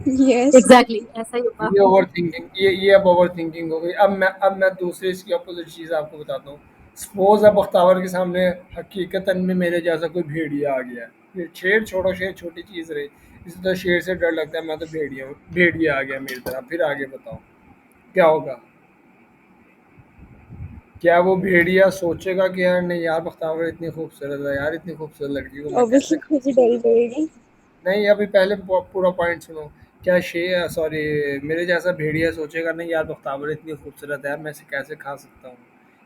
[SPEAKER 5] یس.
[SPEAKER 4] Exactly. ایسا ہی ہوگا.
[SPEAKER 1] یہ اوور تھنکنگ، یہ اب اوور تھنکنگ ہو گئی. اب میں دوسری اس کی اپوزٹ چیز آپ کو بتاتا ہوں. سپوز اب بختاور کے سامنے حقیقتاً میں میرے جیسا کوئی بھیڑیا آ گیا ہے. یہ شیر چھوڑو، شیر چھوٹی چیز رہی، اسی طرح شیر سے ڈر لگتا ہے، میں تو بھیڑیا ہوں، بھیڑیا آ گیا میری طرح. پھر آگے بتاؤ کیا ہوگا؟ کیا وہ بھیڑیا سوچے گا کہ یار نہیں یار بختاور اتنی خوبصورت ہے، یار اتنی خوبصورت لڑکی کو میں کیسے
[SPEAKER 5] اوبیسلی مجھے ڈر پڑے گی.
[SPEAKER 1] نہیں ابھی پہلے پورا پوائنٹ سنو. کیا سوری میرے جیسا بھیڑیا سوچے گا نہیں یار بختاور اتنی خوبصورت ہے، یار میں اسے کیسے کھا سکتا ہوں،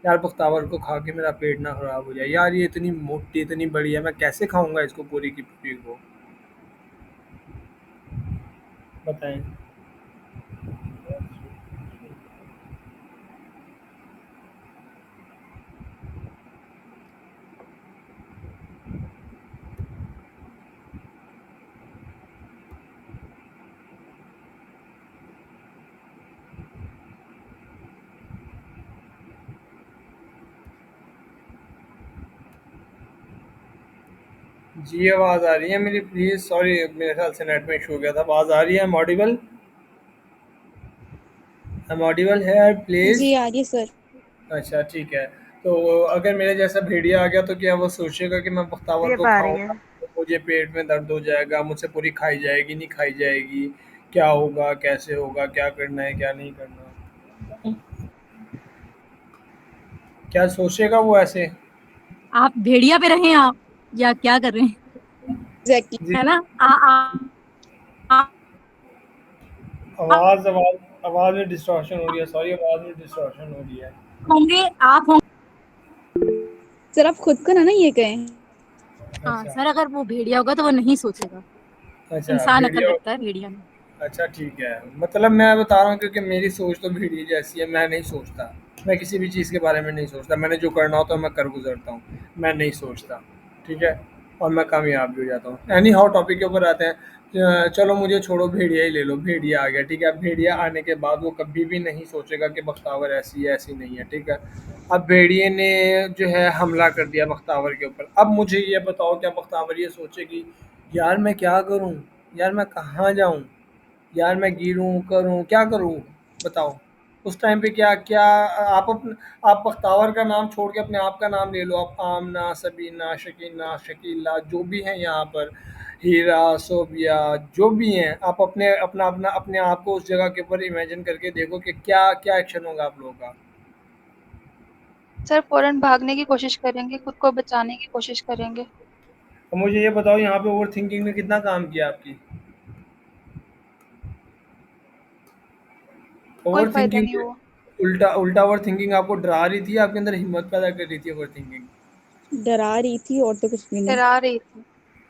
[SPEAKER 1] یار بختاور کو کھا کے میرا پیٹ نہ خراب ہو جائے، یار یہ اتنی موٹی اتنی بڑی ہے، میں کیسے کھاؤں گا اس کو پوری کی پوری کو؟ بتائیں. جی آواز آ رہی ہے میری؟ پلیز سوری میرے خیال سے نیٹ میں ایشو ہو گیا تھا. آواز آ رہی ہے؟ M audible? ایم آڈیبل ہے
[SPEAKER 5] جی
[SPEAKER 1] پلیز؟
[SPEAKER 5] آ رہی ہے سر.
[SPEAKER 1] اچھا ٹھیک ہے. تو اگر میرے جیسا بھیڑیا آ گیا تو کیا وہ سوچے گا کہ میں بختاور کو کھاؤں گا، مجھے پیٹ میں درد ہو جائے گا، مجھ سے پوری کھائی جائے گی نہیں کھائی جائے گی، کیا ہوگا، کیسے ہوگا، کیا کرنا ہے کیا نہیں کرنا؟ کیا سوچے گا وہ ایسے؟
[SPEAKER 4] آپ بھیڑیا پہ رہیں آپ یا کیا کر رہے ہیں؟
[SPEAKER 5] ایگزیکٹلی.
[SPEAKER 1] جی
[SPEAKER 4] ہے نا
[SPEAKER 1] آواز میں ڈسٹارشن ہو رہی ہے، سوری آواز میں ڈسٹارشن ہو رہی ہے.
[SPEAKER 4] ہوں گے آپ ہوں.
[SPEAKER 5] سر آپ خود کو نہ یہ کہیں.
[SPEAKER 4] ہاں
[SPEAKER 1] اچھا
[SPEAKER 4] سر، اگر وہ بھیڑیا ہوگا تو وہ نہیں سوچے گا.
[SPEAKER 1] اچھا
[SPEAKER 4] انسان عقل
[SPEAKER 1] بھیڑیا.
[SPEAKER 4] رکھتا ہے، بھیڑیا نہیں.
[SPEAKER 1] اچھا ٹھیک ہے، مطلب میں بتا رہا ہوں کیونکہ میری سوچ تو بھیڑی جیسی ہے، میں نہیں سوچتا، میں کسی بھی چیز کے بارے میں نہیں سوچتا، میں نے جو کرنا ہوتا ہے میں کر گزرتا ہوں، میں نہیں سوچتا. ٹھیک ہے، اور میں کامیاب بھی ہو جاتا ہوں. اینی ہاؤ ٹاپک کے اوپر آتے ہیں. چلو مجھے چھوڑو، بھیڑیا ہی لے لو. بھیڑیا آ گیا، ٹھیک ہے. اب بھیڑیا آنے کے بعد وہ کبھی بھی نہیں سوچے گا کہ بختاور ایسی ہے ایسی نہیں ہے. ٹھیک ہے. اب بھیڑیے نے جو ہے حملہ کر دیا بختاور کے اوپر. اب مجھے یہ بتاؤ کیا بختاور یہ سوچے گی یار میں کیا کروں، یار میں کہاں جاؤں، یار میں گروں کروں کیا کروں؟ بتاؤ اس ٹائم پہ کیا کیا آپ بختاور کا نام چھوڑ کے اپنے آپ کا نام لے لو. آپ آمنہ، سبینہ، شکینہ، شکیلہ جو بھی ہیں یہاں پر، ہیرا، صوبیہ، جو بھی ہیں، آپ اپنے آپ کو اس جگہ کے اوپر امیجن کر کے دیکھو کہ کیا کیا ایکشن ہوگا آپ لوگوں کا.
[SPEAKER 6] سر فوراً بھاگنے کی کوشش کریں گے، خود کو بچانے کی کوشش کریں گے.
[SPEAKER 1] اب مجھے یہ بتاؤ یہاں پہ اوور تھنکنگ نے کتنا کام کیا آپ کی؟
[SPEAKER 6] کوئی
[SPEAKER 1] اوور
[SPEAKER 6] فائدہ نہیں
[SPEAKER 1] تھنکنگ
[SPEAKER 6] ہوا.
[SPEAKER 1] الٹا اوور تھنکنگ آپ کو ڈرا رہی تھی، آپ کے اندر ہمت پیدا کر رہی تھی اوور تھنکنگ.
[SPEAKER 5] ڈرا رہی تھی اور تو کچھ بھی نہیں.
[SPEAKER 6] ڈرا رہی تھی.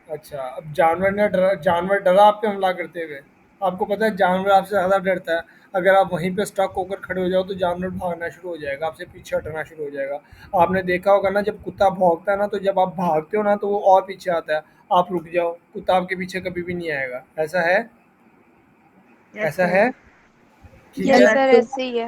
[SPEAKER 1] اچھا، اب جانور ڈرا آپ پہ حملہ کرتے ہوئے؟ آپ کو پتہ ہے جانور آپ سے زیادہ ڈرتا ہے. اگر آپ وہیں پہ اسٹک ہو کر کھڑے ہو جاؤ تو جانور بھاگنا شروع ہو جائے گا، آپ سے پیچھے ہٹنا شروع ہو جائے گا. آپ نے دیکھا ہوگا نا، جب کتا بھونکتا ہے نا تو جب آپ بھاگتے ہو نا تو وہ اور پیچھے آتا ہے. آپ رک جاؤ، کتا آپ کے پیچھے کبھی بھی نہیں آئے گا. ایسا ہے؟ ایسا ہے؟ ٹھیک
[SPEAKER 6] یس
[SPEAKER 1] ہے.
[SPEAKER 6] سر،
[SPEAKER 5] بالکل.
[SPEAKER 6] ایسے ہی ہے.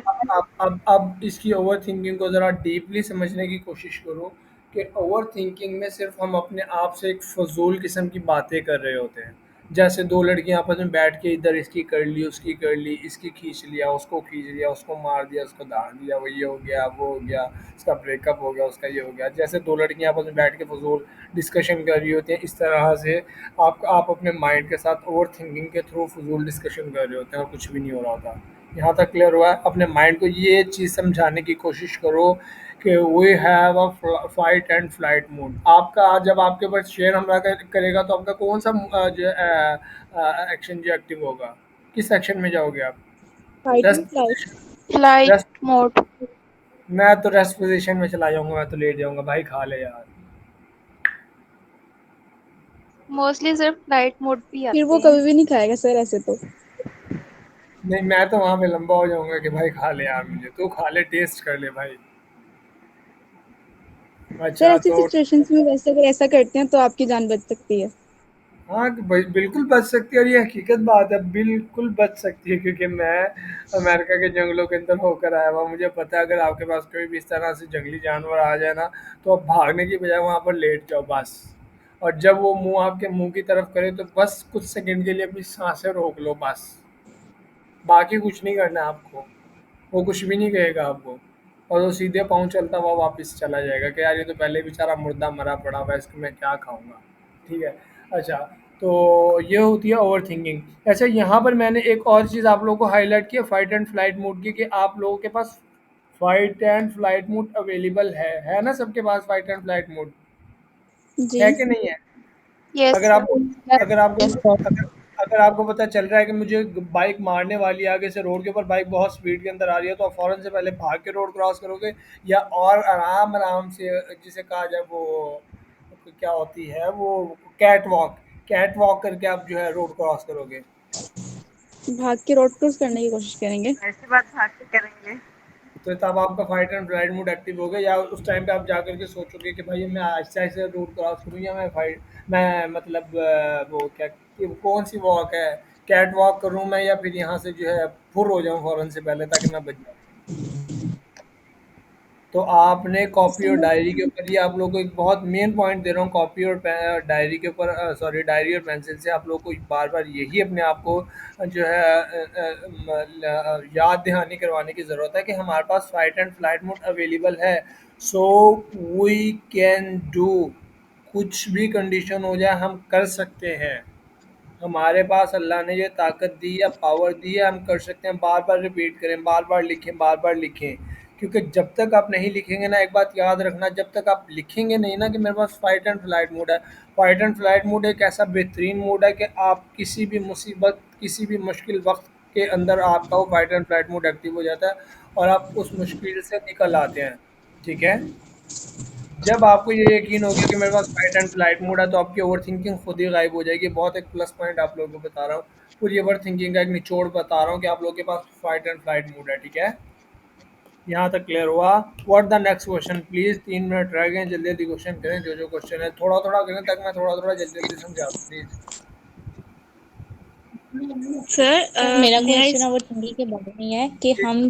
[SPEAKER 1] اب اس کی اوور تھنکنگ کو ذرا ڈیپلی سمجھنے کی کوشش کرو کہ اوور تھنکنگ میں صرف ہم اپنے آپ سے ایک فضول قسم کی باتیں کر رہے ہوتے ہیں. جیسے دو لڑکیاں آپس میں بیٹھ کے ادھر اس کی کر لی، اس کی کر لی، اس کی کھینچ لیا، اس کو کھینچ لیا، اس کو مار دیا، اس کو داڑ دیا، وہ یہ ہو گیا، وہ ہو گیا، اس کا بریک اپ ہو گیا، اس کا یہ ہو گیا. جیسے دو لڑکیاں آپس میں بیٹھ کے فضول ڈسکشن کر رہی ہوتی ہیں، اس طرح سے آپ اپنے مائنڈ کے ساتھ اوور تھنکنگ کے تھرو فضول ڈسکشن کر رہے ہوتے ہیں اور کچھ بھی نہیں ہو رہا ہوتا. یہاں تک کلیئر ہوا ہے؟ اپنے مائنڈ کو یہ چیز سمجھانے کی کوشش کرو کہ we have a fight and flight mode. آپ کا جب آپ کے پاس شیر حملہ کرے گا تو آپ کا کون سا جو ایکشن جو ایکٹیو ہوگا؟ کس ایکشن میں جاؤ گے آپ؟
[SPEAKER 5] Fight and
[SPEAKER 1] rest
[SPEAKER 5] flight.
[SPEAKER 6] Flight
[SPEAKER 1] rest
[SPEAKER 6] mode.
[SPEAKER 1] میں تو ریسٹ پوزیشن میں چلا جاؤں گا، میں تو لیٹ جاؤں گا. بھائی کھا لے یار.
[SPEAKER 6] موسٹلی صرف فلائٹ موڈ بھی
[SPEAKER 5] پھر
[SPEAKER 6] آتے
[SPEAKER 5] وہ
[SPEAKER 6] ہیں.
[SPEAKER 5] کبھی بھی نہیں کھائے گا سر ایسے تو.
[SPEAKER 1] نہیں، میں تو وہاں پہ لمبا ہو جاؤں گا کہ بھائی کھا لے یار، مجھے تو کھا لے، ٹیسٹ کر لے بھائی.
[SPEAKER 5] سر
[SPEAKER 1] اچھا
[SPEAKER 5] ایسی
[SPEAKER 1] تو
[SPEAKER 5] سچویشنز میں ویسے اگر ایسا کرتے ہیں تو آپ کی جان بچ سکتی ہے.
[SPEAKER 1] ہاں بالکل بچ سکتی ہے، اور یہ حقیقت بات ہے، بالکل بچ سکتی ہے. کیونکہ میں امریکہ کے جنگلوں کے اندر ہو کر آیا ہوا، مجھے پتا ہے اگر آپ کے پاس کوئی بھی اس طرح سے جنگلی جانور آ جائے نا تو آپ بھاگنے کی بجائے وہاں پر لیٹ جاؤ بس. اور جب وہ منہ آپ کے منہ کی طرف کرے تو بس کچھ سیکنڈ کے لیے اپنی سانسیں روک لو بس. باقی کچھ نہیں کرنا ہے آپ کو، وہ کچھ بھی نہیں کہے گا آپ کو. اور وہ سیدھے پاؤں چلتا ہوا واپس چلا جائے گا کہ یار یہ تو پہلے بیچارہ مردہ مرا پڑا ہوا ہے، اس کو میں کیا کھاؤں گا. ٹھیک ہے. اچھا، تو یہ ہوتی ہے اوور تھنکنگ. ایسا یہاں پر میں نے ایک اور چیز آپ لوگوں کو ہائی لائٹ کی ہے فائٹ اینڈ فلائٹ موڈ کی، کہ آپ لوگوں کے پاس fight and flight mode available ہے نا؟ سب کے پاس فائٹ اینڈ فلائٹ موڈ
[SPEAKER 5] جی.
[SPEAKER 1] ہے کہ نہیں ہے؟
[SPEAKER 6] یس
[SPEAKER 1] اگر
[SPEAKER 6] سر.
[SPEAKER 1] آپ کو اگر آپ کو اگر اگر آپ کو پتہ چل رہا ہے کہ مجھے بائک مارنے والی ہے، آگے سے روڈ کے اوپر بائک بہت سپیڈ کے اندر آ رہی ہے، تو آپ فوراً سے پہلے بھاگ کے روڈ کراس کرو گے، یا اور آرام سے جسے کہا جائے وہ کیا ہوتی ہے، وہ کیٹ واک کر کے آپ جو ہے روڈ کراس کرو گے؟
[SPEAKER 5] بھاگ کے روڈ کراس کرنے کی کوشش کریں گے.
[SPEAKER 1] ایسی بات بھاگ کے کریں گے تو تب آپ کا fight and flight mode active ہوگا. یا اس ٹائم پہ آپ جا کر کے سوچو گے کہ بھائی میں آہستہ آہستہ روڈ کراس کروں، یا میں مطلب وہ کیا کون سی واک ہے، کیٹ واک کروں میں، یا پھر یہاں سے جو ہے پھر ہو جاؤں فوراً سے پہلے تاکہ میں بچ جاؤں. تو آپ نے کاپی اور ڈائری کے اوپر، یہ آپ لوگوں کو ایک بہت مین پوائنٹ دے رہا ہوں، کاپی اور ڈائری کے اوپر، سوری ڈائری اور پینسل سے آپ لوگوں کو بار بار یہی اپنے آپ کو جو ہے یاد دہانی کروانے کی ضرورت ہے کہ ہمارے پاس fight and flight mode available ہے. سو وی کین ڈو، کچھ بھی کنڈیشن ہو جائے ہم کر سکتے ہیں. ہمارے پاس اللہ نے یہ طاقت دی ہے، پاور دی ہے، ہم کر سکتے ہیں. بار بار ریپیٹ کریں، بار بار لکھیں، بار بار لکھیں. کیونکہ جب تک آپ نہیں لکھیں گے نا، ایک بات یاد رکھنا، جب تک آپ لکھیں گے نہیں نا کہ میرے پاس فائٹ اینڈ فلائٹ موڈ ہے. فائٹ اینڈ فلائٹ موڈ ایک ایسا بہترین موڈ ہے کہ آپ کسی بھی مصیبت، کسی بھی مشکل وقت کے اندر آپ کا وہ fight and flight mode active ہو جاتا ہے اور آپ اس مشکل سے نکل آتے ہیں. ٹھیک ہے. جب آپ کو یہ یقین ہو گیا کہ میرے پاس فائٹ اینڈ فلائٹ موڈ ہے تو آپ کی اوور تھنکنگ خود ہی غائب ہو جائے گی. بہت ایک پلس پوائنٹ آپ لوگوں کو بتا رہا ہوں، پوری اوور تھنکنگ کا ایک نچوڑ بتا رہا ہوں کہ آپ لوگوں کے پاس فائٹ اینڈ فلائٹ موڈ ہے. ٹھیک ہے، یہاں تک کلیئر ہوا؟ What the next question please. 3 minute رہ گئے، جلدی جلدی کوشچن کریں. جو کوشچن ہے تھوڑا تھوڑا کریں تاکہ میں تھوڑا تھوڑا جلدی جلدی سمجھا دوں پلیز.
[SPEAKER 2] سر
[SPEAKER 4] میرا
[SPEAKER 2] may I
[SPEAKER 4] question over thinking کے بارے میں ہے کہ ہم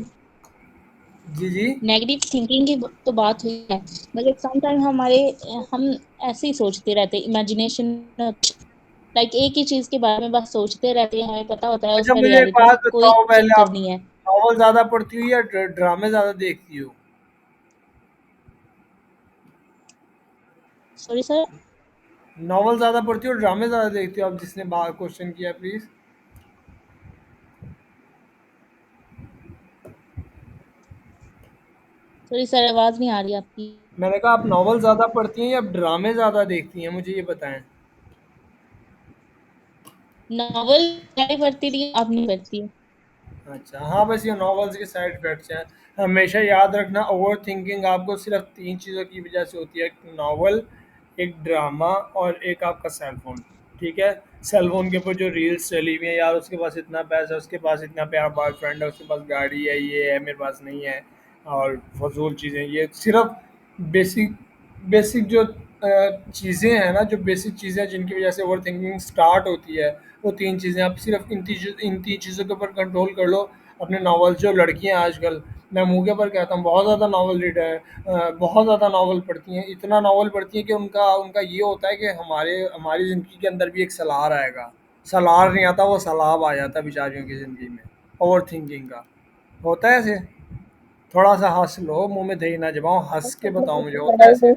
[SPEAKER 1] جی جی
[SPEAKER 4] نیگیٹو تھنکنگ کی تو بات ہوئی ہے، مگر سم ٹائم ہم ایسے ہی سوچتے رہتے، امیجنیشن لائک ایک ہی چیز کے بارے میں بس سوچتے رہتے ہیں، ہمیں پتا ہوتا ہے اس
[SPEAKER 1] اچھا،
[SPEAKER 4] کا
[SPEAKER 1] مجھے ایک
[SPEAKER 4] ریالٹی سے
[SPEAKER 1] بات
[SPEAKER 4] کوئی
[SPEAKER 1] بتاؤ، پہلے
[SPEAKER 4] چکر
[SPEAKER 1] آپ
[SPEAKER 4] نہیں ہے.
[SPEAKER 1] ناول زیادہ پڑھتی ہو یا ڈرامے زیادہ دیکھتی ہو؟
[SPEAKER 4] Sorry sir.
[SPEAKER 1] ناول زیادہ پڑھتی ہو اور ڈرامے زیادہ دیکھتی ہو؟ آپ جس نے باہر کوشچن کیا پلیز.
[SPEAKER 4] سوری سر، آواز نہیں آ رہی آپ کی.
[SPEAKER 1] میں نے کہا آپ ناول زیادہ پڑھتی ہیں یا ڈرامے زیادہ دیکھتی ہیں؟ مجھے یہ بتائیں.
[SPEAKER 4] ناول نہیں پڑھتی تھی، اب نہیں پڑھتی.
[SPEAKER 1] اچھا ہاں، بس یہ ناولس کے سائڈ افیکٹس ہیں. ہمیشہ یاد رکھنا اوور تھنکنگ آپ کو صرف تین چیزوں کی وجہ سے ہوتی ہے: ایک ناول، ایک ڈرامہ، اور ایک آپ کا سیل فون. ٹھیک ہے؟ سیل فون کے اوپر جو ریلس چلی ہوئی ہیں، یار اس کے پاس اتنا پیسہ ہے، اس کے پاس اتنا پیارا بوائے فرینڈ ہے، اس کے پاس گاڑی ہے، یہ ہے، میرے پاس نہیں ہے، اور فضول چیزیں. یہ صرف بیسک جو چیزیں ہیں نا، جو بیسک چیزیں جن کی وجہ سے اوور تھنکنگ اسٹارٹ ہوتی ہے، وہ تین چیزیں. آپ صرف ان تین چیزوں کے اوپر کنٹرول کر لو. اپنے ناول، جو لڑکیاں آج کل، میں منہ کے پر کہتا ہوں، بہت زیادہ ناول ریڈر ہے، بہت زیادہ ناول پڑھتی ہیں، اتنا ناول پڑھتی ہیں کہ ان کا یہ ہوتا ہے کہ ہماری زندگی کے اندر بھی ایک سلار آئے گا. سلار نہیں آتا، وہ سیلاب آ جاتا ہے بیچاریوں کی زندگی میں. اوور تھنکنگ کا ہوتا ہے ایسے. تھوڑا سا ہنس لو، منہ میں دہی نہ جماؤ، ہنس کے بتاؤ مجھے ہوتا ہے ایسے.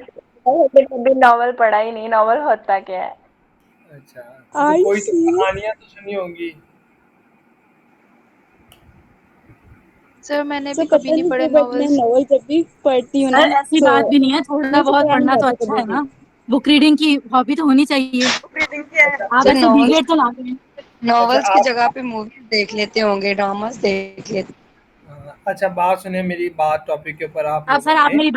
[SPEAKER 7] کبھی ناول پڑھا ہی نہیں، ناول ہوتا کیا ہے؟
[SPEAKER 1] اچھا تو
[SPEAKER 5] آئی
[SPEAKER 1] کوئی تو
[SPEAKER 5] سی
[SPEAKER 1] کہانیاں تو سنی ہوں گی.
[SPEAKER 6] سر میں نے
[SPEAKER 5] سر
[SPEAKER 6] بھی کبھی
[SPEAKER 5] پتہ
[SPEAKER 6] نہیں
[SPEAKER 5] نہیں
[SPEAKER 6] پڑھے
[SPEAKER 5] کیوں بٹ میں
[SPEAKER 6] ناولس.
[SPEAKER 5] ناول جب بھی پڑھتی ہوں نا
[SPEAKER 8] سر ایسی
[SPEAKER 5] تو
[SPEAKER 8] بات بھی نہیں ہے، تھوڑا
[SPEAKER 5] مجھے
[SPEAKER 8] بہت
[SPEAKER 5] پڑھا نہیں
[SPEAKER 8] پڑھنا تو
[SPEAKER 5] جاتا
[SPEAKER 8] اچھا
[SPEAKER 5] کبھی
[SPEAKER 8] ہے
[SPEAKER 5] بھی.
[SPEAKER 8] نا. بک ریڈنگ کی ہابی تو ہونی چاہیے. آپ
[SPEAKER 7] سر
[SPEAKER 8] ایسے بی
[SPEAKER 7] ناولس
[SPEAKER 8] ایڈ تو لا دیں.
[SPEAKER 1] اچھا
[SPEAKER 7] ناولس کی
[SPEAKER 1] آپ
[SPEAKER 7] جگہ پہ موویز دیکھ لیتے ہوں گے، ڈراماز دیکھ لیتے.
[SPEAKER 1] اچھا بات سنیں میری، بات ٹاپک کے اوپر آپ
[SPEAKER 8] اب
[SPEAKER 1] لوگوں
[SPEAKER 8] سر آپ
[SPEAKER 1] نے.
[SPEAKER 8] میری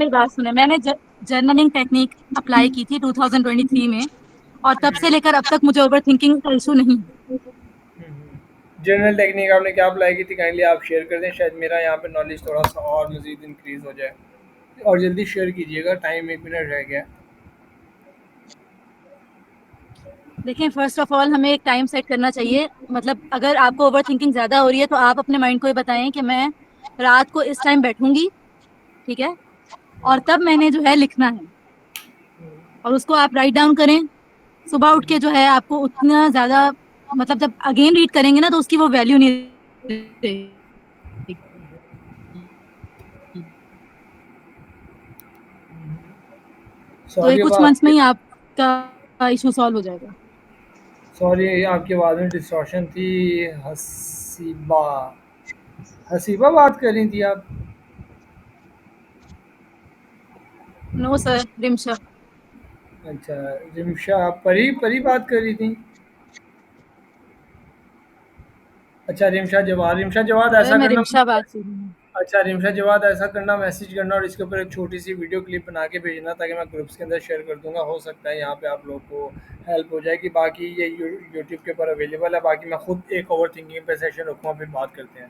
[SPEAKER 8] بات سنیں، میں نے جرنلنگ ٹیکنیک اپلائی کی تھی 2023 میں، اور تب سے لے کر اب تک مجھے اوور تھنکنگ کا ایشو نہیں ہے.
[SPEAKER 1] جنرل ٹیکنیک آپ نے کیا اپلائی کی تھی؟ کائنڈلی آپ شیئر کر دیں، شاید میرا یہاں پہ نالج تھوڑا سا اور مزید انکریز ہو جائے. اور جلدی شیئر کیجیے گا، ٹائم 1 منٹ رہ گیا.
[SPEAKER 8] دیکھیں، فرسٹ آف آل ہمیں ایک ٹائم سیٹ کرنا چاہیے. مطلب اگر آپ کو اوور تھنکنگ زیادہ ہو رہی ہے تو آپ اپنے مائنڈ کو یہ بتائیں کہ میں رات کو اس ٹائم بیٹھوں گی، ٹھیک ہے، اور تب میں نے جو ہے لکھنا ہے، اور اس کو آپ رائٹ ڈاؤن کریں. صبح اٹھ کے جو ہے آپ کو اتنا زیادہ، مطلب جب اگین ریڈ کریں گے نا تو اس کی وہ ویلیو نہیں رہے گی. تو یہ
[SPEAKER 1] سوری اب
[SPEAKER 8] کچھ
[SPEAKER 1] آپ
[SPEAKER 8] منتھس
[SPEAKER 1] کی
[SPEAKER 8] میں ہی آپ کا ایشو سالو ہو جائے گا.
[SPEAKER 1] سوری آپ کی آواز میں ڈسٹورشن تھی. حسیبہ، حسیبہ بات کر رہی تھی آپ؟
[SPEAKER 8] نو سر، رمشا.
[SPEAKER 1] اچھا رمشا، پری بات کر رہی تھی. اچھا رمشا جواد، رمشا جواد
[SPEAKER 8] سر
[SPEAKER 1] ایسا
[SPEAKER 8] میں
[SPEAKER 1] کرنا.
[SPEAKER 8] رمشا بات کر رہی ہوں.
[SPEAKER 1] اچھا رمشا جواد ایسا کرنا، میسج کرنا اور اس کے اوپر ایک چھوٹی سی ویڈیو کلپ بنا کے بھیجنا، تاکہ میں گروپس کے اندر شیئر کر دوں گا. ہو سکتا ہے یہاں پہ آپ لوگ کو ہیلپ ہو جائے گی. باقی یہ یوٹیوب کے اوپر اویلیبل ہے. باقی میں خود ایک اوور تھنکنگ پہ سیشن رکھوں، پھر بات کرتے ہیں.